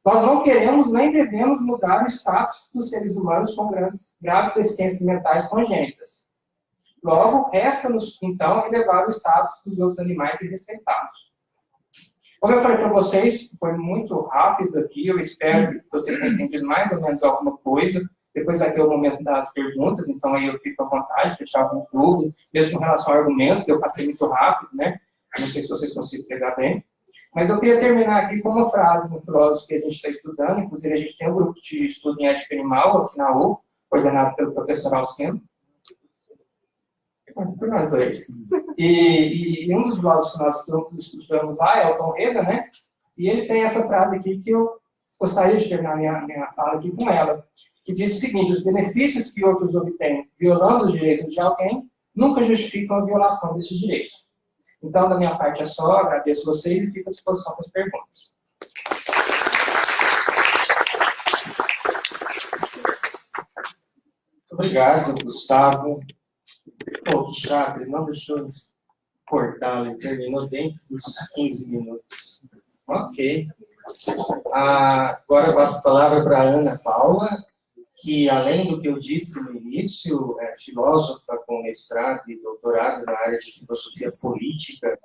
Nós não queremos nem devemos mudar o status dos seres humanos com graves deficiências mentais congênitas. Logo, resta-nos, então, elevar o status dos outros animais e respeitá-los. Como eu falei para vocês, foi muito rápido aqui, eu espero que vocês tenham entendido mais ou menos alguma coisa. Depois vai ter o momento das perguntas, então aí eu fico à vontade de deixar algumas dúvidas, mesmo com relação a argumentos, eu passei muito rápido, né? Não sei se vocês conseguem pegar bem. Mas eu queria terminar aqui com uma frase do filósofo que a gente está estudando, inclusive a gente tem um grupo de estudo em ética animal aqui na U, coordenado pelo professor Alcino. Por nós dois. E um dos filósofos que nós estudamos lá é o Tom Reda, né? E ele tem essa frase aqui que eu gostaria de terminar minha fala aqui com ela, que diz o seguinte: os benefícios que outros obtêm violando os direitos de alguém nunca justificam a violação desses direitos. Então, da minha parte é só, agradeço vocês e fico à disposição para as perguntas. Obrigado, Gustavo. Pô, que chato, ele não deixou cortá-lo, ele terminou dentro dos 15 minutos. Ok. Agora eu passo a palavra para a Ana Paula, que, além do que eu disse no início, é filósofa com mestrado e doutorado na área de filosofia política.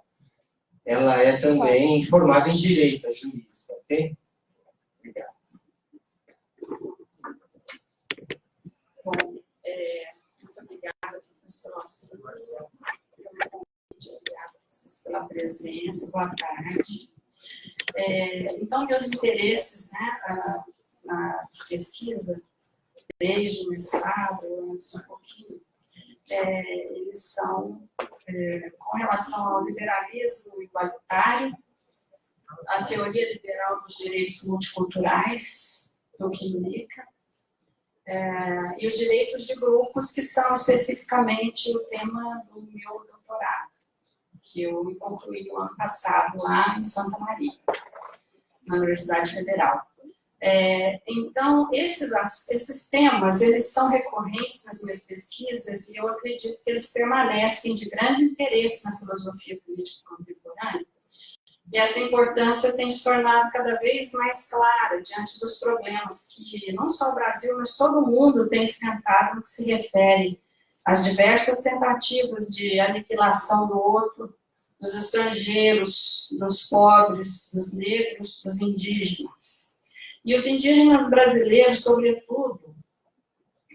Ela é também formada em direito, é jurista, ok? Obrigado. Bom, muito obrigada, professor Alcino, pelo convite, obrigada a vocês pela presença, boa tarde. Então, meus interesses, né, na pesquisa, desde o mestrado, antes um pouquinho, eles são com relação ao liberalismo igualitário, a teoria liberal dos direitos multiculturais, do que indica, e os direitos de grupos, que são especificamente o tema do meu doutorado, que eu concluí no ano passado, lá em Santa Maria, na Universidade Federal. Então, esses temas, eles são recorrentes nas minhas pesquisas e eu acredito que eles permanecem de grande interesse na filosofia política contemporânea. E essa importância tem se tornado cada vez mais clara diante dos problemas que não só o Brasil, mas todo o mundo tem enfrentado no que se refere às diversas tentativas de aniquilação do outro, dos estrangeiros, dos pobres, dos negros, dos indígenas. E os indígenas brasileiros, sobretudo,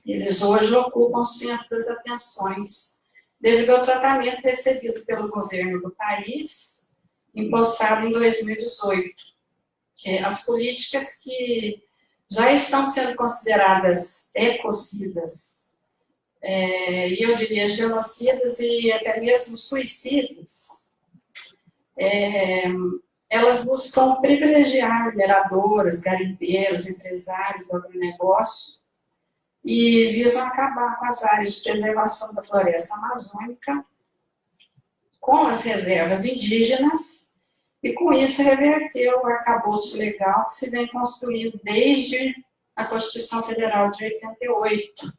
eles hoje ocupam o centro das atenções, devido ao tratamento recebido pelo governo do país, empossado em 2018, que as políticas que já estão sendo consideradas ecocidas, e eu diria genocidas e até mesmo suicidas, elas buscam privilegiar mineradoras, garimpeiros, empresários do agronegócio e visam acabar com as áreas de preservação da floresta amazônica, com as reservas indígenas, e com isso reverter o arcabouço legal que se vem construindo desde a Constituição Federal de 88,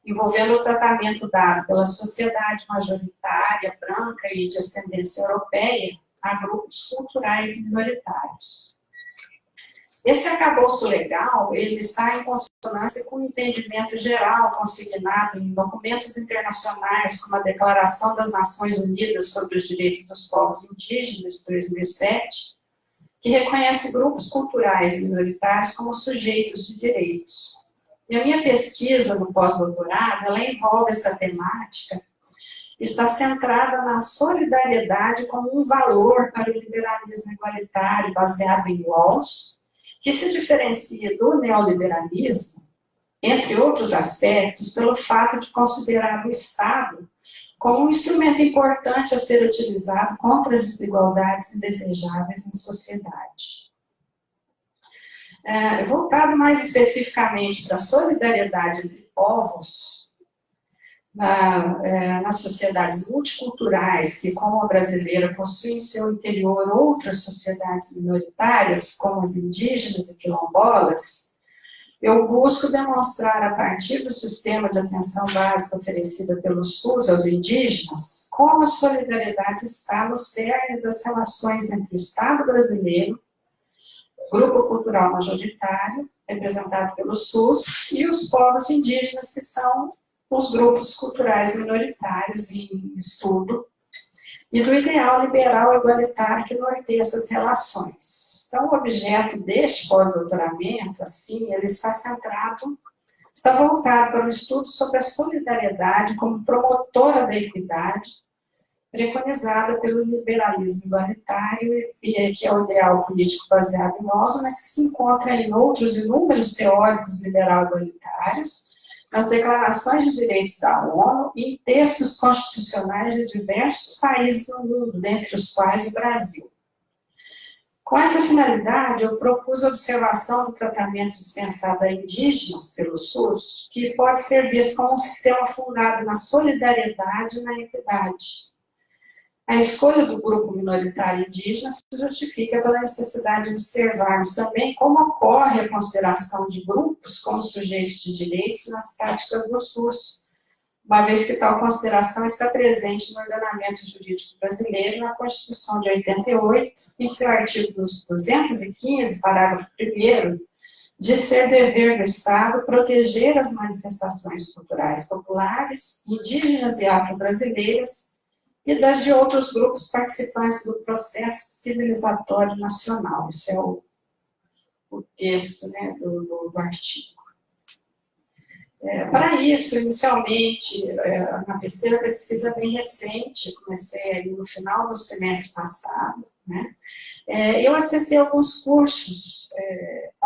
envolvendo o tratamento dado pela sociedade majoritária, branca e de ascendência europeia, a grupos culturais e minoritários. Esse arcabouço legal, ele está em consonância com o entendimento geral consignado em documentos internacionais, como a Declaração das Nações Unidas sobre os Direitos dos Povos Indígenas, de 2007, que reconhece grupos culturais e minoritários como sujeitos de direitos. E a minha pesquisa no pós-doutorado, ela envolve essa temática, está centrada na solidariedade como um valor para o liberalismo igualitário baseado em Rawls, que se diferencia do neoliberalismo, entre outros aspectos, pelo fato de considerar o Estado como um instrumento importante a ser utilizado contra as desigualdades indesejáveis na sociedade. Voltado mais especificamente para a solidariedade entre povos, nas sociedades multiculturais, que, como a brasileira, possuem em seu interior outras sociedades minoritárias, como as indígenas e quilombolas, eu busco demonstrar, a partir do sistema de atenção básica oferecida pelo SUS aos indígenas, como a solidariedade está no cerne das relações entre o Estado brasileiro, o grupo cultural majoritário, representado pelo SUS, e os povos indígenas, que são os grupos culturais minoritários em estudo, e do ideal liberal igualitário que norteia essas relações. Então, o objeto deste pós-doutoramento, assim, ele está voltado para o estudo sobre a solidariedade como promotora da equidade, preconizada pelo liberalismo igualitário, que é o ideal político baseado em nós, mas que se encontra em outros inúmeros teóricos liberal-igualitários, nas declarações de direitos da ONU e em textos constitucionais de diversos países no mundo, dentre os quais o Brasil. Com essa finalidade, eu propus a observação do tratamento dispensado a indígenas pelo SUS, que pode ser visto como um sistema fundado na solidariedade e na equidade. A escolha do grupo minoritário indígena se justifica pela necessidade de observarmos também como ocorre a consideração de grupos como sujeitos de direitos nas práticas do SUS, uma vez que tal consideração está presente no ordenamento jurídico brasileiro, na Constituição de 88, em seu artigo 215, parágrafo 1º, de ser dever do Estado proteger as manifestações culturais populares, indígenas e afro-brasileiras, e das de outros grupos participantes do processo civilizatório nacional. Esse é o texto, né, do artigo. Para isso, inicialmente, na pesquisa bem recente, comecei ali no final do semestre passado, né, eu acessei alguns cursos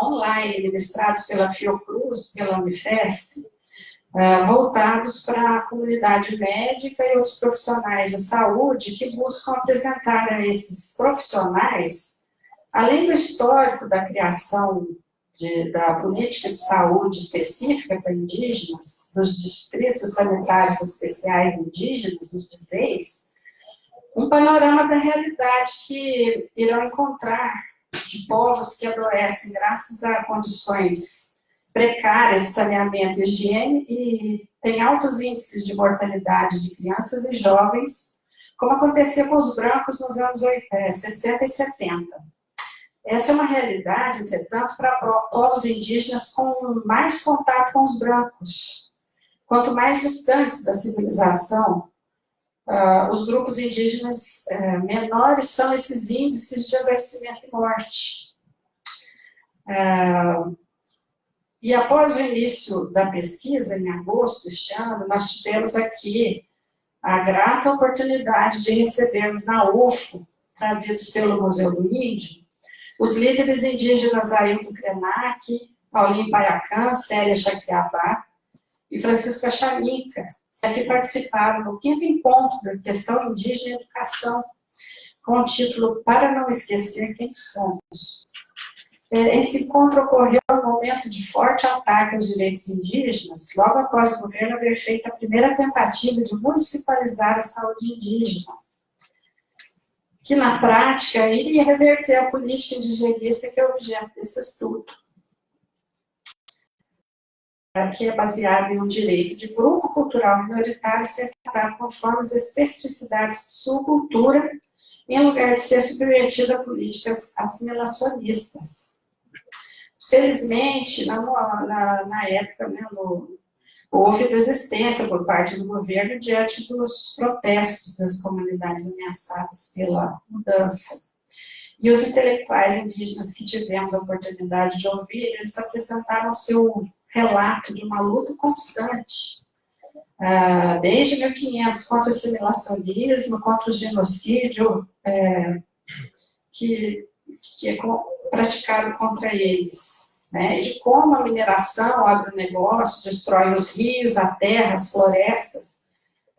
online ministrados pela Fiocruz, pela Unifesp, voltados para a comunidade médica e os profissionais de saúde que buscam apresentar a esses profissionais, além do histórico da criação da política de saúde específica para indígenas, dos distritos sanitários especiais indígenas, os DISEIs, um panorama da realidade que irão encontrar de povos que adoecem graças a condições precárias de saneamento e higiene e tem altos índices de mortalidade de crianças e jovens, como acontecia com os brancos nos anos 60 e 70. Essa é uma realidade, entretanto, para povos indígenas com mais contato com os brancos. Quanto mais distantes da civilização, os grupos indígenas menores são esses índices de adoecimento e morte. E após o início da pesquisa, em agosto deste ano, nós tivemos aqui a grata oportunidade de recebermos na UFO, trazidos pelo Museu do Índio, os líderes indígenas Ailton Krenak, Paulinho Paiacan, Célia Chacriabá e Francisco Achaminca, que participaram do 5º encontro da questão indígena e educação, com o título Para Não Esquecer Quem Somos. Esse encontro ocorreu no momento de forte ataque aos direitos indígenas, logo após o governo haver feito a primeira tentativa de municipalizar a saúde indígena, que na prática iria reverter a política indigenista que é objeto desse estudo, que é baseado em um direito de grupo cultural minoritário ser tratado conforme as especificidades de sua cultura, em lugar de ser submetido a políticas assimilacionistas. Felizmente, na época, né, houve desistência por parte do governo diante dos protestos das comunidades ameaçadas pela mudança. E os intelectuais indígenas que tivemos a oportunidade de ouvir, eles apresentaram seu relato de uma luta constante, desde 1500, contra o assimilacionismo, contra o genocídio que é praticado contra eles, né? E de como a mineração, o agronegócio destrói os rios, a terra, as florestas,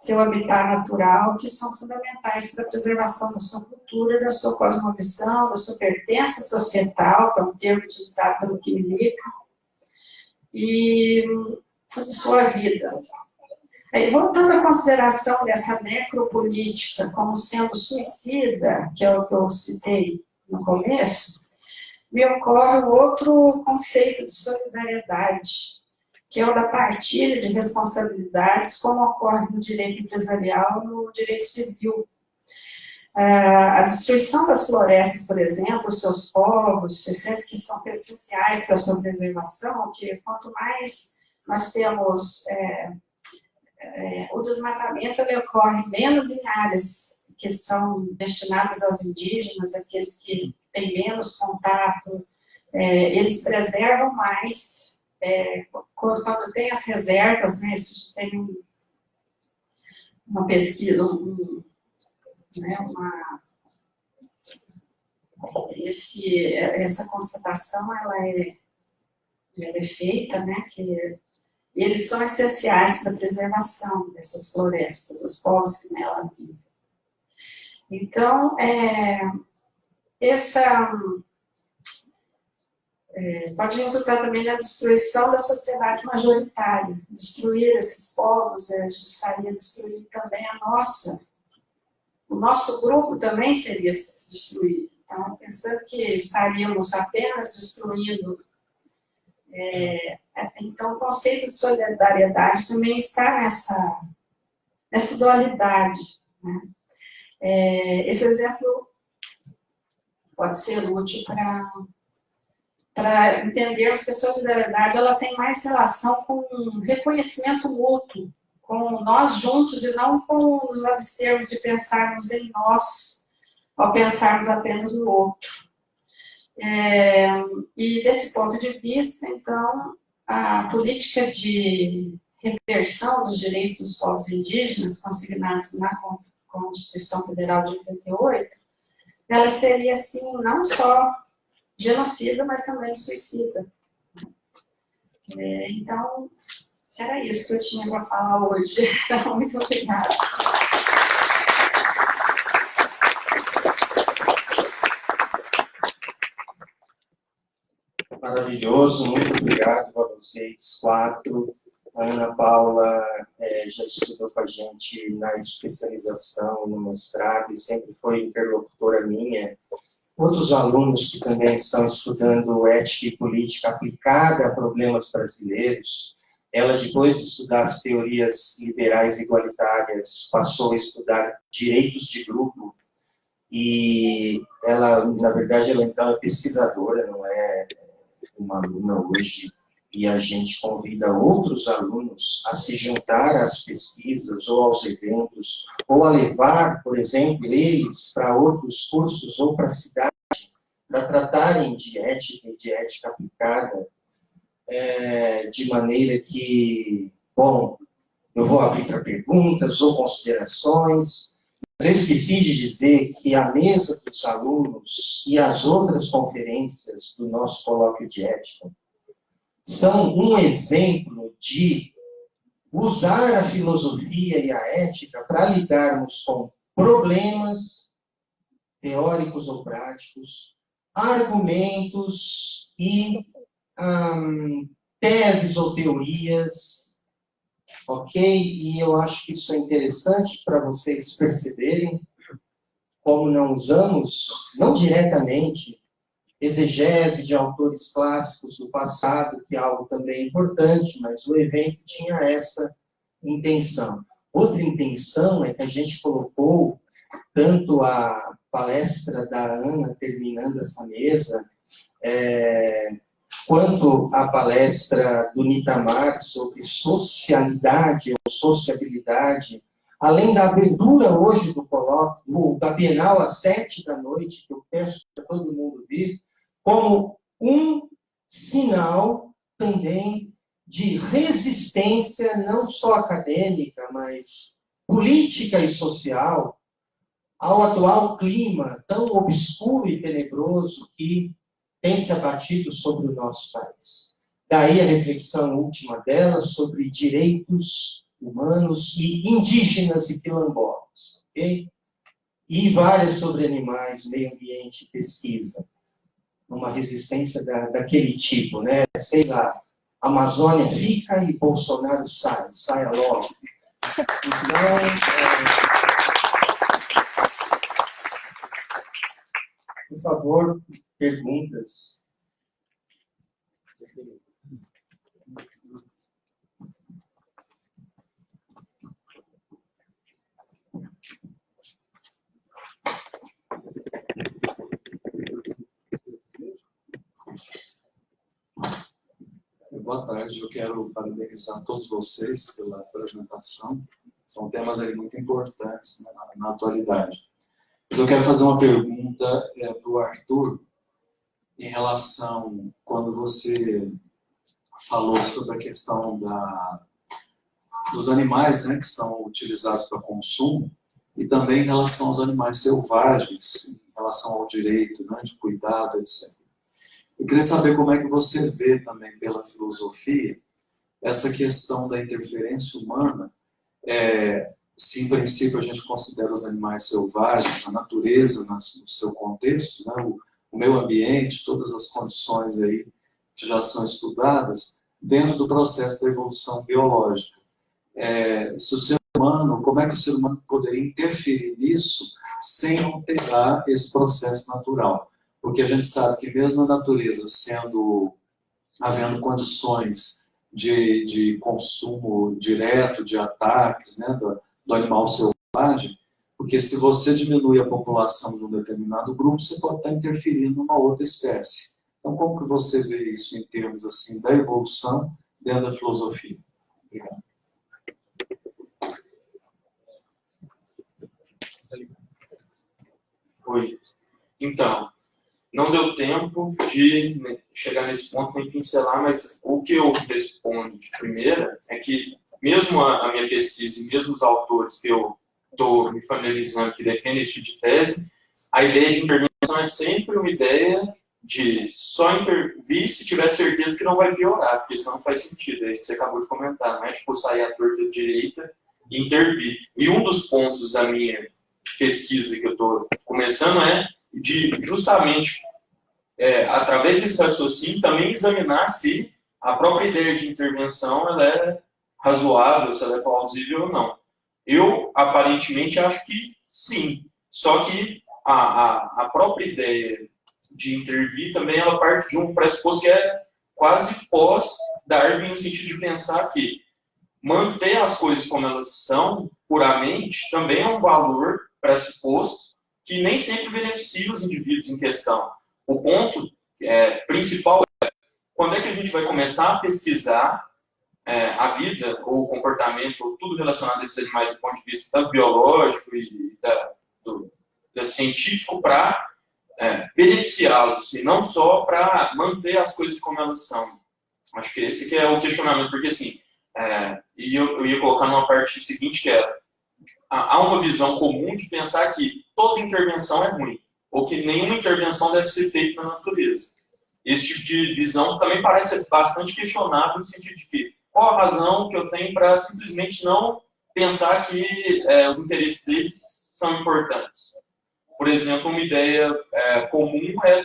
seu habitat natural, que são fundamentais para a preservação da sua cultura, da sua cosmovisão, da sua pertença societal, que é um termo utilizado pelo Quimilica, e da sua vida. Aí, voltando à consideração dessa necropolítica como sendo suicida, que é o que eu citei no começo, me ocorre um outro conceito de solidariedade, que é o da partilha de responsabilidades, como ocorre no direito empresarial e no direito civil. A destruição das florestas, por exemplo, os seus povos, esses que são essenciais para a sua preservação, que quanto mais nós temos o desmatamento, ele ocorre menos em áreas que são destinadas aos indígenas, aqueles que têm menos contato, eles preservam mais. Quando tem as reservas, né, isso tem uma pesquisa, essa constatação ela é feita, né, que eles são essenciais para a preservação dessas florestas, os povos que nela vivem. Então, pode resultar também na destruição da sociedade majoritária. Destruir esses povos estaria destruindo também o nosso grupo também seria destruído. Então, pensando que estaríamos apenas destruindo. Então, o conceito de solidariedade também está nessa dualidade, né? Esse exemplo pode ser útil para entendermos que a solidariedade ela tem mais relação com reconhecimento mútuo, com nós juntos e não com nos abstermos de pensarmos em nós, ao pensarmos apenas no outro. E desse ponto de vista, então, a política de reversão dos direitos dos povos indígenas, consignados na Constituição Federal de 88, ela seria, assim, não só genocida, mas também suicida. Então, era isso que eu tinha para falar hoje. Muito obrigada. Maravilhoso, muito obrigado a vocês quatro. A Ana Paula já estudou com a gente na especialização, no mestrado, e sempre foi interlocutora minha. Outros alunos que também estão estudando ética e política aplicada a problemas brasileiros, ela, depois de estudar as teorias liberais igualitárias, passou a estudar direitos de grupo, e ela, na verdade, ela então é pesquisadora, não é uma aluna hoje, e a gente convida outros alunos a se juntar às pesquisas ou aos eventos, ou a levar, por exemplo, eles para outros cursos ou para a cidade, para tratarem de ética e de ética aplicada, de maneira que, bom, eu vou abrir para perguntas ou considerações. Eu esqueci de dizer que a mesa dos alunos e as outras conferências do nosso colóquio de ética são um exemplo de usar a filosofia e a ética para lidarmos com problemas teóricos ou práticos, argumentos e teses ou teorias, ok? E eu acho que isso é interessante para vocês perceberem como não usamos, não diretamente, exegese de autores clássicos do passado, que é algo também importante, mas o evento tinha essa intenção. Outra intenção é que a gente colocou tanto a palestra da Ana, terminando essa mesa, quanto a palestra do Nitamar sobre socialidade ou sociabilidade, além da abertura hoje do colóquio, da Bienal às 19h, que eu peço para todo mundo vir, como um sinal também de resistência, não só acadêmica, mas política e social, ao atual clima tão obscuro e tenebroso que tem se abatido sobre o nosso país. Daí a reflexão última dela sobre direitos humanos e indígenas e quilombolas, ok? E várias sobre animais, meio ambiente, pesquisa. Uma resistência daquele tipo, né? Sei lá, Amazônia fica e Bolsonaro saia logo. Então, por favor, perguntas. Boa tarde, eu quero parabenizar todos vocês pela apresentação. São temas aí muito importantes, né, na atualidade. Mas eu quero fazer uma pergunta para o Arthur, em relação, quando você falou sobre a questão dos animais, né, que são utilizados para consumo, e também em relação aos animais selvagens, em relação ao direito, né, de cuidado, etc. Eu queria saber como é que você vê também pela filosofia essa questão da interferência humana, se em princípio a gente considera os animais selvagens, a natureza no seu contexto, né, o meio ambiente, todas as condições aí que já são estudadas, dentro do processo da evolução biológica. Se o ser humano, como é que o ser humano poderia interferir nisso sem alterar esse processo natural? Porque a gente sabe que mesmo na natureza, havendo condições de consumo direto, de ataques, né, do animal selvagem, porque se você diminui a população de um determinado grupo, você pode estar interferindo numa outra espécie. Então, como que você vê isso em termos assim da evolução dentro da filosofia? Obrigado. Oi. Então, não deu tempo de chegar nesse ponto nem pincelar, mas o que eu respondo de primeira é que, mesmo a minha pesquisa e mesmo os autores que eu estou me familiarizando, que defendem esse tipo de tese, a ideia de intervenção é sempre uma ideia de só intervir se tiver certeza que não vai piorar, porque isso não faz sentido, é isso que você acabou de comentar, não é tipo sair à torta direita e intervir. E um dos pontos da minha pesquisa que eu estou começando é de justamente, através desse raciocínio, também examinar se a própria ideia de intervenção ela é razoável, se ela é plausível ou não. Eu, aparentemente, acho que sim. Só que a própria ideia de intervir também ela parte de um pressuposto que é quase pós-Darwin, no sentido de pensar que manter as coisas como elas são, puramente, também é um valor pressuposto que nem sempre beneficia os indivíduos em questão. O ponto principal é quando é que a gente vai começar a pesquisar a vida ou o comportamento, ou tudo relacionado a esses animais do ponto de vista tanto biológico e da científico para beneficiá-los, e não só para manter as coisas como elas são. Acho que esse que é o questionamento, porque assim, e eu ia colocar numa parte seguinte, que é há uma visão comum de pensar que toda intervenção é ruim, ou que nenhuma intervenção deve ser feita na natureza. Esse tipo de visão também parece bastante questionável, no sentido de que qual a razão que eu tenho para simplesmente não pensar que os interesses deles são importantes. Por exemplo, uma ideia comum é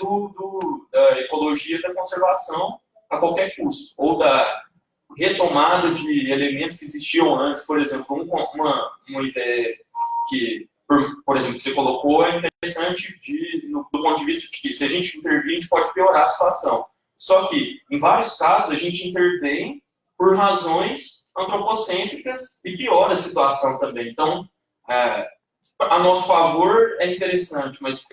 da ecologia da conservação a qualquer custo, ou da retomada de elementos que existiam antes. Por exemplo, uma ideia que, por exemplo, que você colocou é interessante do ponto de vista de que se a gente intervir, a gente pode piorar a situação. Só que, em vários casos, a gente intervém por razões antropocêntricas e piora a situação também. Então, a nosso favor é interessante, mas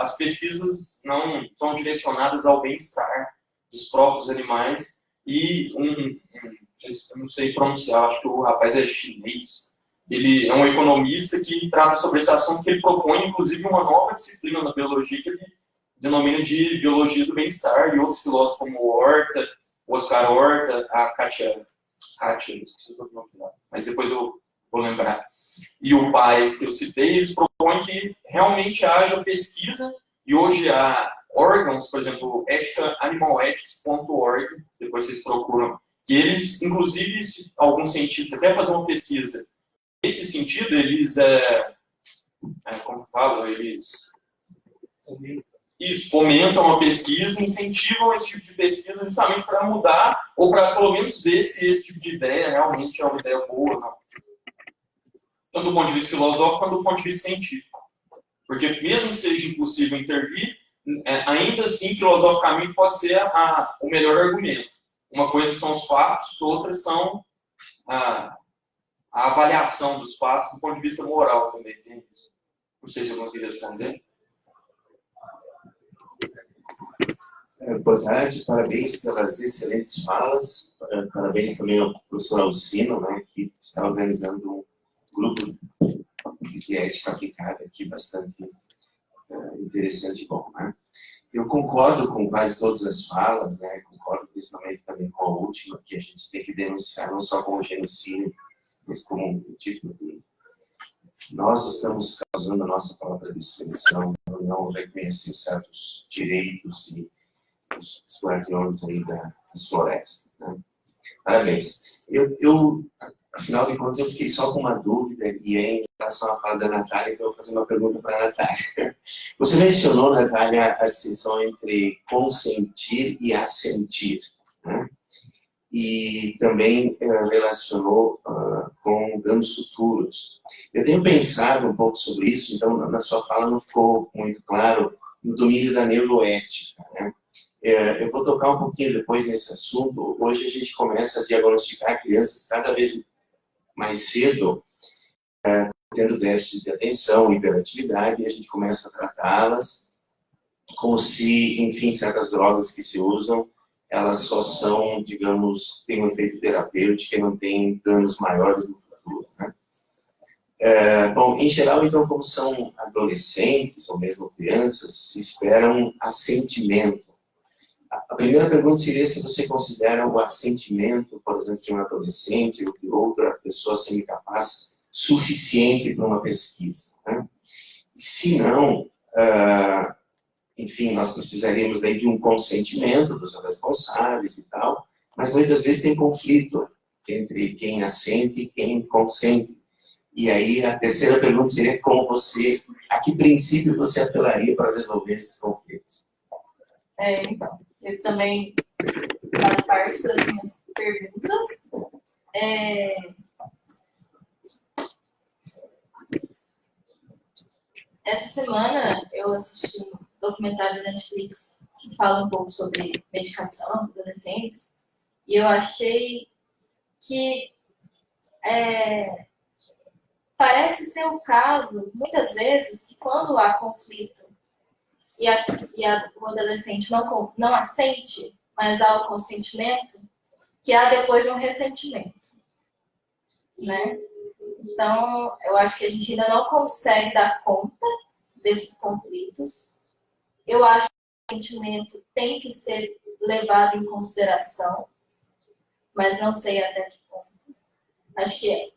as pesquisas não são direcionadas ao bem-estar dos próprios animais. E eu não sei pronunciar, acho que o rapaz é chinês, ele é um economista que trata sobre esse assunto, que ele propõe, inclusive, uma nova disciplina na biologia, que ele denomina de biologia do bem-estar, e outros filósofos como Horta, Oscar Horta, a Kátia, esqueci o nome dela, mas depois eu vou lembrar. E o Paes, que eu citei, eles propõem que realmente haja pesquisa, e hoje há órgãos, por exemplo, animalethics.org, depois vocês procuram, que eles, inclusive, se algum cientista quer fazer uma pesquisa nesse sentido, eles, como que fala, eles fomentam a pesquisa, incentivam esse tipo de pesquisa justamente para mudar, ou para pelo menos ver se esse tipo de ideia realmente é uma ideia boa ou não. Tanto do ponto de vista filosófico quanto do ponto de vista científico. Porque mesmo que seja impossível intervir, ainda assim, filosoficamente, pode ser o melhor argumento. Uma coisa são os fatos, outras são a avaliação dos fatos do ponto de vista moral também. Tem isso. Não sei se eu consegui responder. Boa tarde, parabéns pelas excelentes falas, parabéns também ao professor Alcino, né, que está organizando um grupo de ética aplicada aqui bastante interessante e bom, né? Eu concordo com quase todas as falas, né, concordo principalmente também com a última, que a gente tem que denunciar não só como genocídio, mas como um tipo de... Nós estamos causando a nossa própria destruição, não reconhecer certos direitos e os guardiões aí das florestas, né? Parabéns. Afinal de contas, eu fiquei só com uma dúvida, e é em relação à fala da Natália, que eu vou fazer uma pergunta para a Natália. Você mencionou, Natália, a distinção entre consentir e assentir, né? E também relacionou com danos futuros. Eu tenho pensado um pouco sobre isso, então na sua fala não ficou muito claro no domínio da neuroética, né? Eu vou tocar um pouquinho depois nesse assunto. Hoje a gente começa a diagnosticar crianças cada vez mais cedo, tendo déficit de atenção, hiperatividade, e a gente começa a tratá-las como se, enfim, certas drogas que se usam, elas só são, digamos, têm um efeito terapêutico e não têm danos maiores no futuro, né? Bom, em geral, então, como são adolescentes ou mesmo crianças, se espera um assentimento. A primeira pergunta seria se você considera o assentimento, por exemplo, de um adolescente ou de outra pessoa semi-capaz suficiente para uma pesquisa, né? Se não, enfim, nós precisaríamos daí de um consentimento dos responsáveis e tal, mas muitas vezes tem conflito entre quem assente e quem consente. E aí a terceira pergunta seria a que princípio você apelaria para resolver esses conflitos? Então, esse também faz parte das minhas perguntas. Essa semana eu assisti um documentário da Netflix que fala um pouco sobre medicação dos adolescentes, e eu achei que parece ser o caso, muitas vezes, que quando há conflito e o adolescente não assente, mas há o consentimento, que há depois um ressentimento, né? Então, eu acho que a gente ainda não consegue dar conta desses conflitos. Eu acho que o sentimento tem que ser levado em consideração, mas não sei até que ponto. Acho que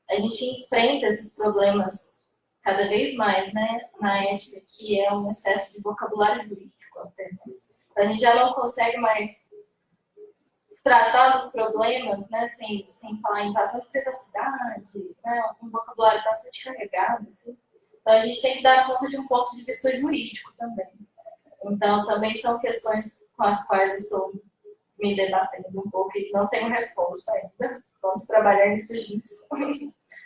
a gente enfrenta esses problemas cada vez mais, né, na ética, que é um excesso de vocabulário jurídico até. A gente já não consegue mais tratar dos problemas, né, sem falar em invasão de privacidade, né, um vocabulário bastante carregado, assim. Então, a gente tem que dar conta de um ponto de vista jurídico também. Então, também são questões com as quais eu estou me debatendo um pouco e não tenho resposta ainda. Vamos trabalhar nisso juntos.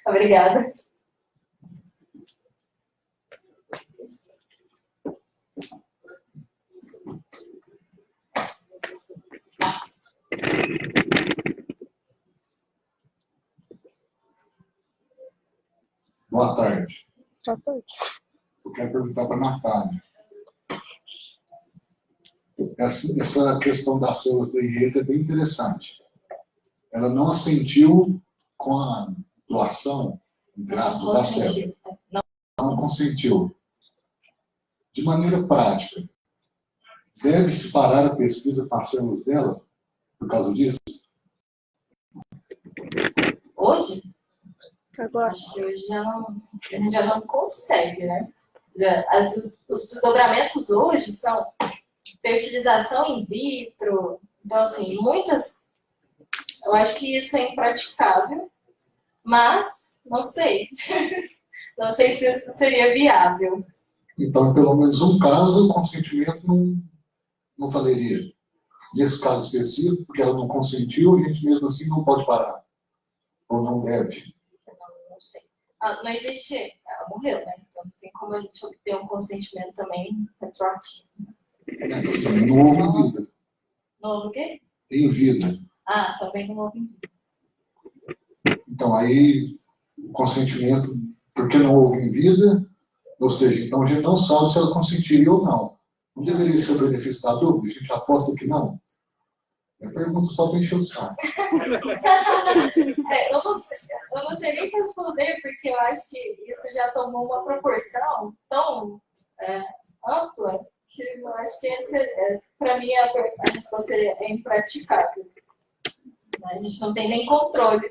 Obrigada. Boa tarde. Boa tarde. Eu quero perguntar para a Natália. Essa questão das células do enredo é bem interessante. Ela não assentiu com a doação, entre aspas, da célula. Não consentiu. De maneira prática, deve-se parar a pesquisa com as células dela por causa disso? Hoje? Agora. Acho que hoje a gente já não consegue, né? Os desdobramentos hoje são fertilização in vitro. Então, assim, muitas Eu acho que isso é impraticável, mas não sei. Não sei se isso seria viável. Então, pelo menos um caso, o consentimento não valeria. Nesse caso específico, porque ela não consentiu, a gente mesmo assim não pode parar. Ou não deve. Não sei. Não existe. Ela morreu, né? Então não tem como a gente obter um consentimento também retroativo. Não houve em vida. Não houve o quê? Em vida. Também não houve em vida. Então, aí, o consentimento, porque não houve em vida, ou seja, então a gente não sabe se ela consentiria ou não. Não deveria ser o benefício da dúvida? A gente aposta que não. É pergunta só para encher o saco. Eu não sei nem te responder, porque eu acho que isso já tomou uma proporção tão ampla que eu acho que para mim a resposta seria impraticável. A gente não tem nem controle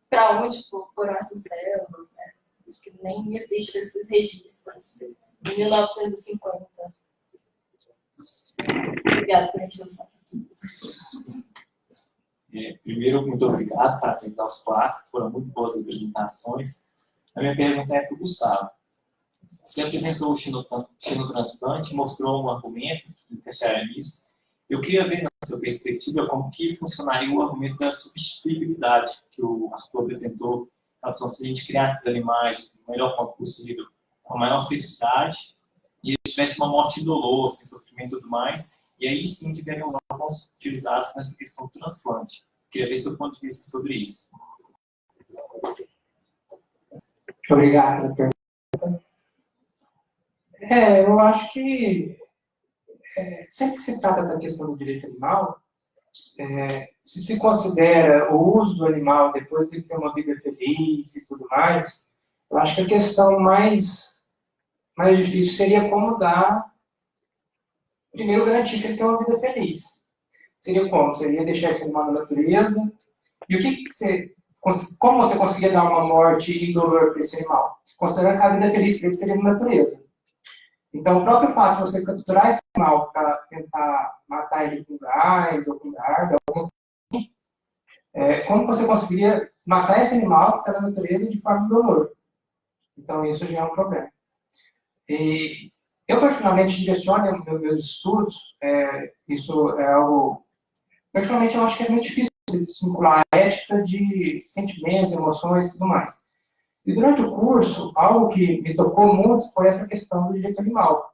para onde foram essas células, né? Acho que nem existem esses registros em 1950. Obrigada por encher o saco. Primeiro, muito obrigado para apresentar os quatro, foram muito boas apresentações. A minha pergunta é para o Gustavo. Você apresentou o xenotransplante, mostrou um argumento que encaixaria nisso. Eu queria ver, na sua perspectiva, como que funcionaria o argumento da substituibilidade que o Arthur apresentou, em relação a se a gente criasse esses animais do melhor modo possível, com a maior felicidade, e eles tivessem uma morte indolor, sem sofrimento e tudo mais, e aí sim tiveriam órgãos utilizados nessa questão do transplante. Queria ver seu ponto de vista sobre isso. Obrigado pela pergunta. Eu acho que sempre que se trata da questão do direito animal, se se considera o uso do animal depois de ele ter uma vida feliz e tudo mais, eu acho que a questão mais difícil seria como primeiro garantir que ele tem uma vida feliz. Seria como? Seria deixar esse animal na natureza. E como você conseguia dar uma morte indolor para esse animal? Considerando que a vida feliz para ele seria na natureza. Então, o próprio fato de você capturar esse animal para tentar matar ele com gás ou com dardo, como você conseguiria matar esse animal que está na natureza de forma indolor? Então, isso já é um problema. E eu, particularmente, direciono meus estudos, isso é algo... Particularmente, eu acho que é muito difícil vincular a ética de sentimentos, emoções e tudo mais. E durante o curso, algo que me tocou muito foi essa questão do direito animal.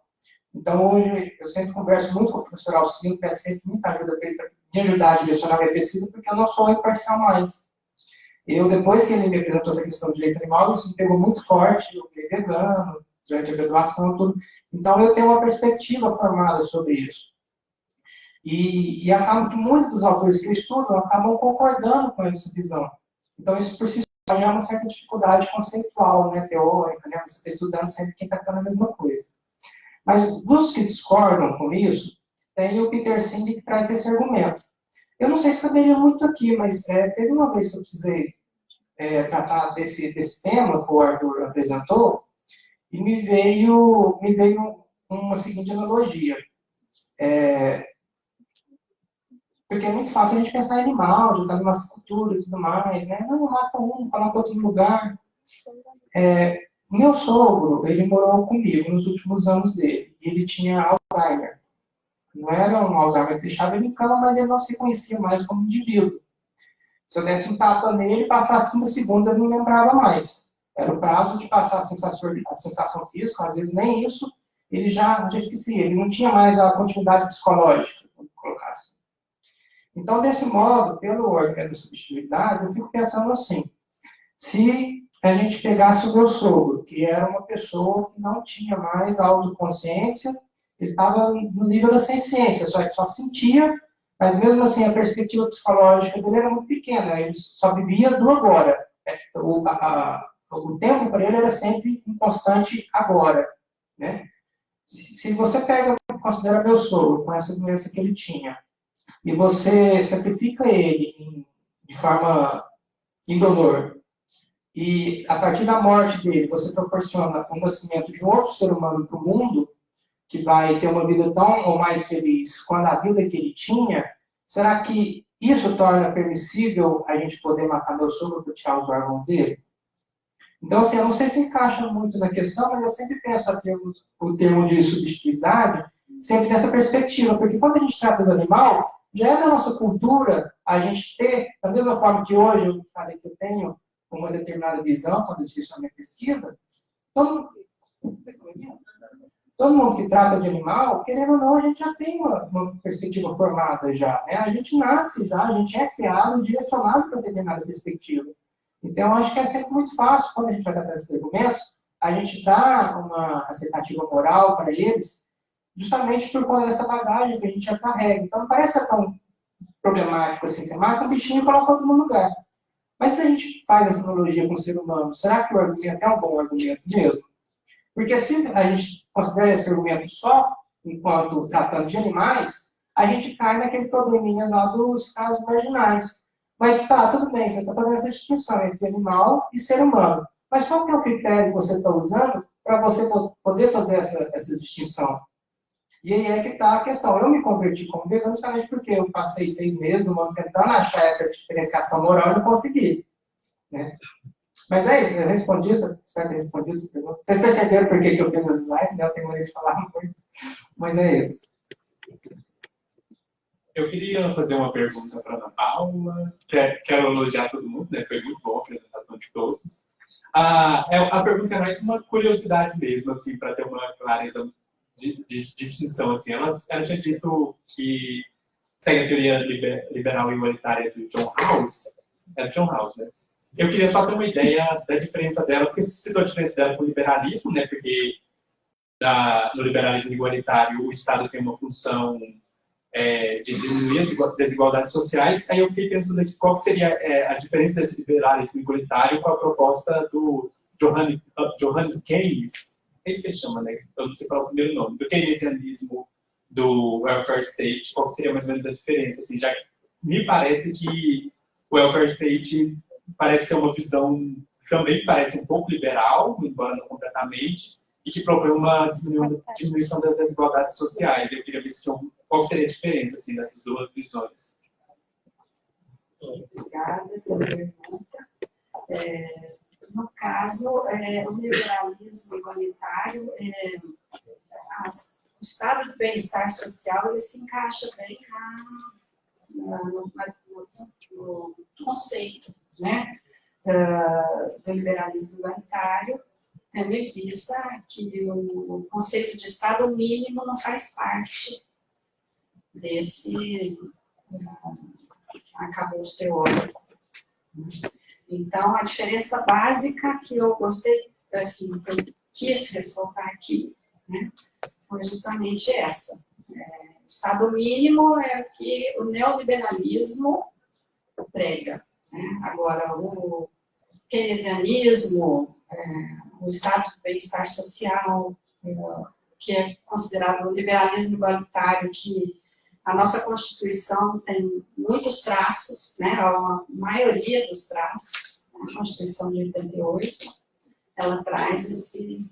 Então, hoje, eu sempre converso muito com o professor Alcino, peço sempre muita ajuda para ele, para me ajudar a direcionar a minha pesquisa, porque eu não sou imparcial mais. Depois que ele me apresentou essa questão do direito animal, isso me pegou muito forte, eu fui vegano, durante a graduação, tudo. Então, eu tenho uma perspectiva formada sobre isso. E acabo que muitos dos autores que eu estudo acabam concordando com essa visão. Então, isso por si só já é uma certa dificuldade conceitual, né, teórica, né, você está estudando sempre quem está falando a mesma coisa. Mas dos que discordam com isso, tem o Peter Singer que traz esse argumento. Eu não sei se caberia muito aqui, mas teve uma vez que eu precisei tratar desse tema que o Arthur apresentou, e me veio uma seguinte analogia. Porque é muito fácil a gente pensar em animal, de estar numa cultura e tudo mais, né? Não, mata um, coloca outro no lugar. Meu sogro, ele morou comigo nos últimos anos dele, e ele tinha Alzheimer. Não era um Alzheimer que deixava ele em cama, mas ele não se reconhecia mais como indivíduo. Se eu desse um tapa nele, passasse 30 segundos, ele não lembrava mais. Era o prazo de passar a sensação física, às vezes nem isso, ele já esquecia. Ele não tinha mais a continuidade psicológica, vamos colocar assim. Então, desse modo, pelo argumento da substituibilidade, eu fico pensando assim, se a gente pegasse o meu sogro, que era uma pessoa que não tinha mais autoconsciência, ele estava no nível da ciência, só que só sentia, mas mesmo assim a perspectiva psicológica dele era muito pequena, ele só vivia do agora. O tempo para ele era sempre um constante agora. Né? Se você considera meu sogro com essa doença que ele tinha, e você sacrifica ele de forma indolor, e a partir da morte dele você proporciona o nascimento de um outro ser humano para o mundo, que vai ter uma vida tão ou mais feliz quanto a vida que ele tinha, será que isso torna permissível a gente poder matar meu sogro para tirar os órgãos dele? Então, assim, eu não sei se encaixa muito na questão, mas eu sempre penso o termo de subjetividade sempre nessa perspectiva, porque quando a gente trata do animal, já é da nossa cultura a gente ter, da mesma forma que hoje eu falei que eu tenho uma determinada visão quando eu dirijo a minha pesquisa, todo mundo que trata de animal, querendo ou não, a gente já tem uma perspectiva formada já, né? A gente nasce já, a gente é criado, direcionado para determinada perspectiva. Então, eu acho que é sempre muito fácil, quando a gente vai tratar desses argumentos, a gente dá uma aceitativa moral para eles, justamente por conta dessa bagagem que a gente já carrega. Então, não parece tão problemático assim, você mata um bichinho e coloca outro no lugar. Mas se a gente faz essa analogia com o ser humano, será que o argumento é um bom argumento mesmo? Porque se a gente considera esse argumento só, enquanto tratando de animais, a gente cai naquele probleminha lá dos casos marginais. Mas tá, tudo bem, você está fazendo essa distinção entre animal e ser humano. Mas qual que é o critério que você está usando para você poder fazer essa distinção? E aí é que está a questão. Eu me converti como vegano justamente porque eu passei 6 meses no ano tentando achar essa diferenciação moral e não consegui. Né? Mas é isso, eu respondi isso, espero ter respondido essa pergunta. Vocês perceberam por que eu fiz as slides, né? Eu tenho maneira de falar muito, mas é isso. Eu queria fazer uma pergunta para a Ana Paula. Quero elogiar todo mundo, né? Foi muito boa a apresentação de todos. A pergunta é mais uma curiosidade mesmo, assim, para ter uma clareza de distinção. Assim. Ela tinha dito que segue a teoria liberal e igualitária do John Rawls. É John Rawls, né? Eu queria só ter uma ideia da diferença dela, porque se citou a diferença dela com o liberalismo, né? Porque no liberalismo igualitário o Estado tem uma função de diminuir as desigualdades sociais. Aí eu fiquei pensando aqui qual seria a diferença desse liberalismo igualitário com a proposta do Johannes Keynes, é isso que ele chama, né? Eu não sei qual é o primeiro nome, do keynesianismo do welfare state, qual seria mais ou menos a diferença? Assim, já que me parece que o welfare state parece ser uma visão, também parece um pouco liberal, embora não completamente, e que propõe uma diminuição das desigualdades sociais. Eu queria ver qual seria a diferença assim, dessas duas visões. Obrigada pela pergunta. No caso, o liberalismo igualitário, o estado de bem-estar social, ele se encaixa bem no conceito, né, do liberalismo igualitário, tendo em vista que o conceito de Estado mínimo não faz parte desse arcabouço teórico. Então, a diferença básica que eu gostei, assim, que eu quis ressaltar aqui, né, foi justamente essa. O Estado mínimo é o que o neoliberalismo prega. Né? Agora, o keynesianismo, o estado de bem-estar social, que é considerado o liberalismo igualitário, que a nossa Constituição tem muitos traços, né, a maioria dos traços, a Constituição de 88, ela traz esse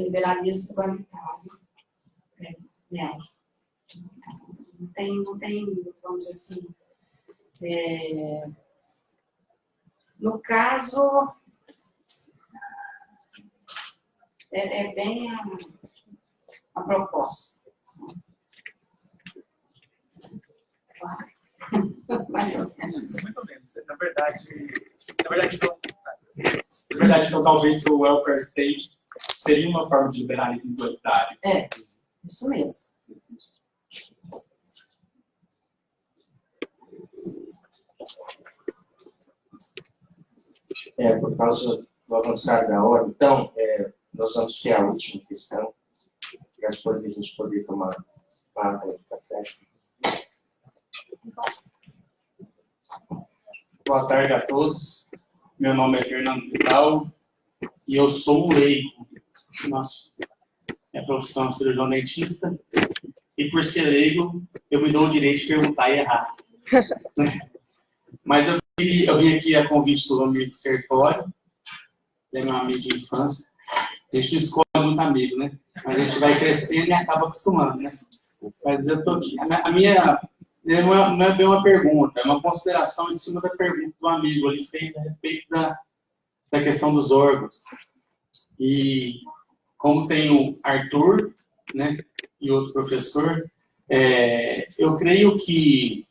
liberalismo igualitário nela. Não tem, vamos dizer assim, no caso, é bem a proposta. Claro. Mais ou menos. Mais ou menos. Na verdade, então, talvez o welfare state seria uma forma de liberalismo igualitário. Isso mesmo. Por causa do avançar da hora, então, nós vamos ter a última questão, para depois a gente poder tomar água de café. Boa tarde a todos. Meu nome é Fernando Vidal e eu sou um leigo. Minha profissão é cirurgião dentista e, por ser leigo, eu me dou o direito de perguntar e errar. Mas eu vim aqui a convite do amigo Sertório, que é meu amigo de infância. A gente não escolhe muito amigo, né? Mas a gente vai crescendo e acaba acostumando, né? Mas eu tô aqui. A minha não é bem uma pergunta, é uma consideração em cima da pergunta do amigo. Ele fez a respeito da questão dos órgãos. E como tem o Arthur, né, e outro professor, eu creio que,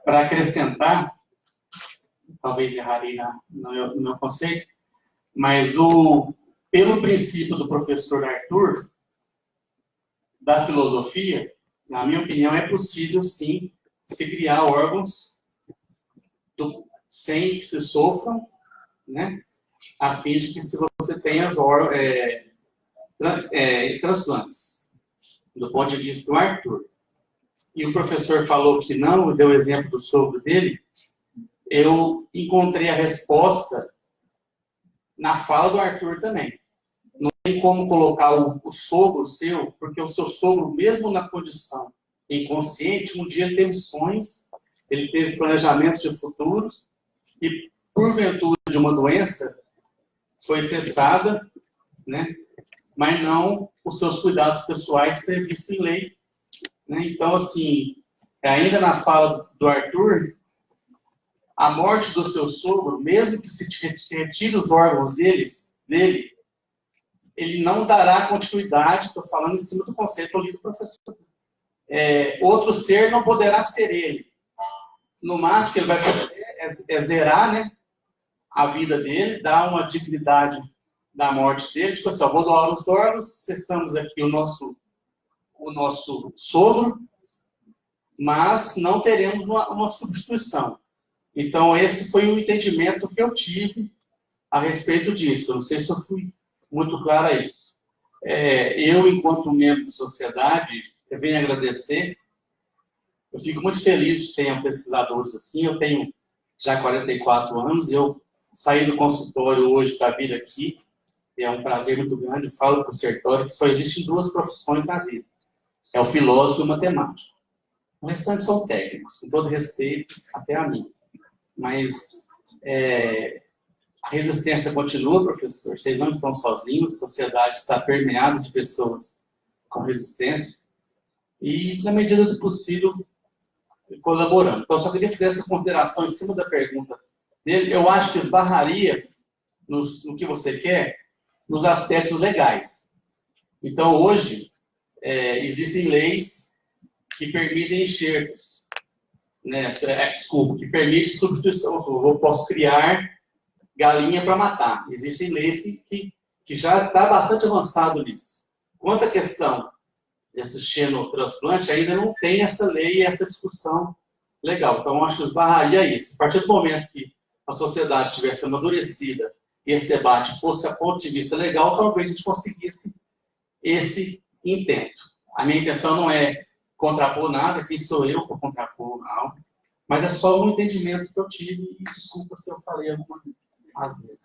para acrescentar, talvez errarei no meu conceito, mas pelo princípio do professor Arthur, da filosofia, na minha opinião, é possível, sim, se criar órgãos sem que se sofram, né, a fim de que se você tenha transplantes, do ponto de vista do Arthur. E o professor falou que não, deu o exemplo do sogro dele, eu encontrei a resposta na fala do Arthur também. Não tem como colocar o sogro seu, porque o seu sogro, mesmo na condição inconsciente, um dia ele teve sonhos, ele teve planejamentos de futuros, e porventura de uma doença foi cessada, né? Mas não os seus cuidados pessoais previstos em lei. Né? Então, assim, ainda na fala do Arthur, a morte do seu sogro, mesmo que se retire os órgãos dele, ele não dará continuidade, estou falando em cima do conceito ali do professor. Outro ser não poderá ser ele. No máximo que ele vai fazer é zerar, né, a vida dele, dar uma dignidade da morte dele, tipo assim, vou doar os órgãos, cessamos aqui o nosso sogro, mas não teremos uma substituição. Então, esse foi o entendimento que eu tive a respeito disso. Eu não sei se eu fui muito claro a isso. Eu, enquanto membro de sociedade, eu venho agradecer. Eu fico muito feliz de ter pesquisadores assim. Eu tenho já 44 anos, eu saí do consultório hoje para vir aqui. É um prazer muito grande. Eu falo para o Sertório que só existem duas profissões na vida. É o filósofo e o matemático. O restante são técnicos, com todo respeito, até a mim. Mas a resistência continua, professor. Vocês não estão sozinhos, a sociedade está permeada de pessoas com resistência. E, na medida do possível, colaborando. Então, eu só queria fazer essa consideração em cima da pergunta dele. Eu acho que esbarraria no que você quer, nos aspectos legais. Então, hoje, existem leis que permitem enxertos. Né? Desculpa, que permite substituição. Eu posso criar galinha para matar. Existem leis que já está bastante avançado nisso. Quanto à questão desse xenotransplante, ainda não tem essa lei e essa discussão legal. Então, eu acho que esbarraria isso. A partir do momento que a sociedade tivesse amadurecida e esse debate fosse a ponto de vista legal, talvez a gente conseguisse esse intento. A minha intenção não é contrapor nada, quem sou eu para contrapor algo, mas é só um entendimento que eu tive, e desculpa se eu falei alguma asneira.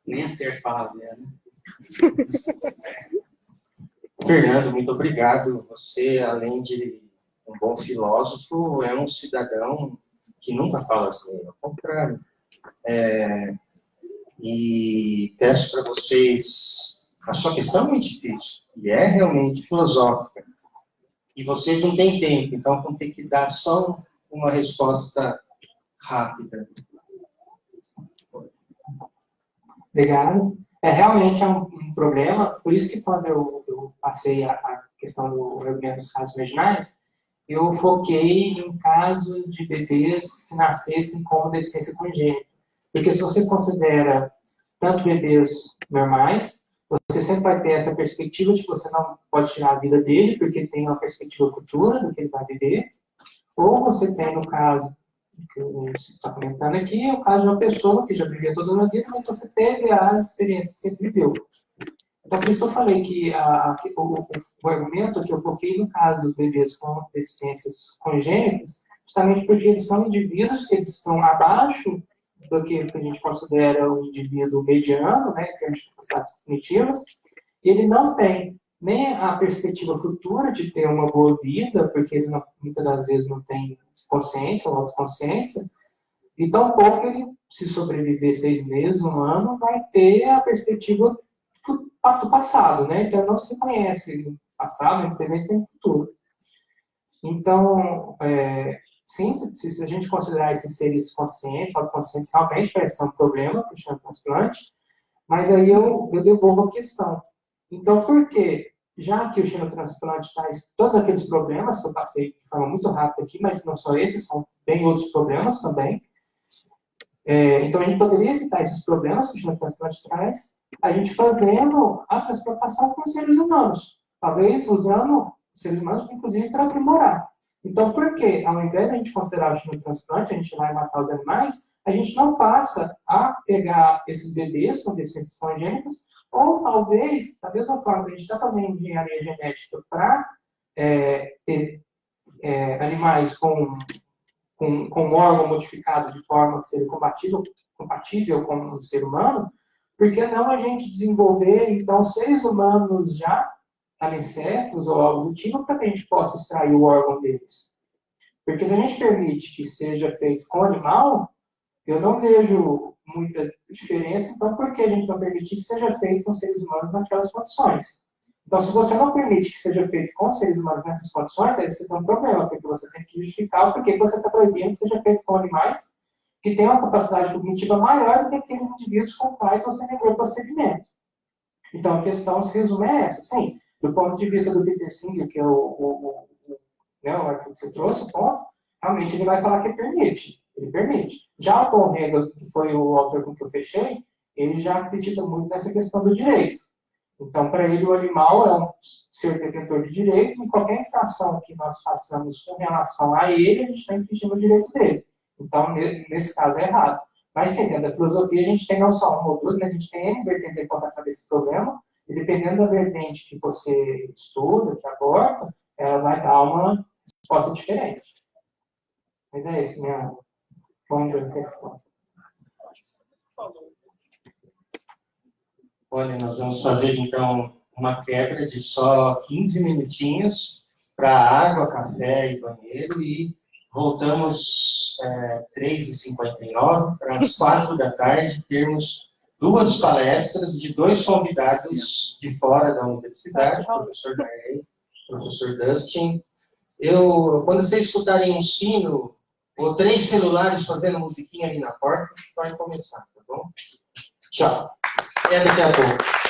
Nem acerto falar asneira, né? Fernando, muito obrigado. Você, além de um bom filósofo, é um cidadão que nunca fala asneira, ao contrário. E peço para vocês, a sua questão é muito difícil, e é realmente filosófica. E vocês não têm tempo, então vão ter que dar só uma resposta rápida. Obrigado. Realmente é um problema, por isso que quando eu passei a questão do regulamento dos casos marginais, eu foquei em casos de bebês que nascessem com deficiência congênita. Porque se você considera tanto bebês normais, você sempre vai ter essa perspectiva de que você não pode tirar a vida dele, porque tem uma perspectiva futura do que ele vai viver. Ou você tem, no caso que você está comentando aqui, é o caso de uma pessoa que já viveu toda uma vida, mas você teve as experiências que ele viveu. Então, por isso que eu falei que o argumento que eu foquei no caso dos bebês com deficiências congênitas, justamente porque eles são indivíduos que eles estão abaixo do que a gente considera o indivíduo mediano, né, em termos de capacidades cognitivas, e ele não tem nem a perspectiva futura de ter uma boa vida, porque ele muitas das vezes não tem consciência ou autoconsciência, e tampouco ele, se sobreviver 6 meses, 1 ano, vai ter a perspectiva do passado, né? Então não se conhece passado, no presente e no futuro. Então, sim, se a gente considerar esses seres conscientes, autoconscientes, realmente parece ser um problema para o xenotransplante, mas aí eu devolvo a questão. Então, por quê? Já que o xenotransplante traz todos aqueles problemas que eu passei de forma muito rápida aqui, mas não só esses, são bem outros problemas também. Então, a gente poderia evitar esses problemas que o xenotransplante traz, a gente fazendo a transplantação com os seres humanos. Talvez usando os seres humanos, inclusive, para aprimorar. Então, por que, ao invés de a gente considerar o xenotransplante, a gente vai matar os animais, a gente não passa a pegar esses bebês com deficiências congênitas, ou talvez, da mesma forma que a gente está fazendo engenharia genética para ter animais com órgão modificado de forma que seja compatível com o ser humano, por que não a gente desenvolver, então, seres humanos já anencéfalos ou algo do tipo para que a gente possa extrair o órgão deles? Porque se a gente permite que seja feito com animal, eu não vejo muita diferença, então por que a gente não permite que seja feito com seres humanos naquelas condições? Então, se você não permite que seja feito com seres humanos nessas condições, aí você tem um problema, porque você tem que justificar o porquê que você está proibindo que seja feito com animais que têm uma capacidade cognitiva maior do que aqueles indivíduos com quais você negou o procedimento. Então, a questão se resume a essa. Sim, do ponto de vista do Peter Singer, que é o artigo que você trouxe, o ponto, realmente ele vai falar que permite. Ele permite. Já o Paul Hegel, que foi o autor com que eu fechei, ele já acredita muito nessa questão do direito. Então, para ele, o animal é um ser detentor de direito, e qualquer infração que nós façamos com relação a ele, a gente está infringindo o direito dele. Então, nesse caso, é errado. Mas, sim, dentro da filosofia, a gente tem não só uma ou duas, mas a gente tem N vertentes aí para tratar desse problema, e dependendo da vertente que você estuda, que aborda, ela vai dar uma resposta diferente. Mas é isso, minha longa resposta. Olha, nós vamos fazer, então, uma quebra de só 15 minutinhos para água, café e banheiro, e voltamos 3h59 para as 4 da tarde termos 2 palestras de 2 convidados de fora da universidade, o professor Darley, o professor Dustin. Quando vocês escutarem um sino ou 3 celulares fazendo musiquinha ali na porta, vai começar, tá bom? Tchau. Até daqui a pouco.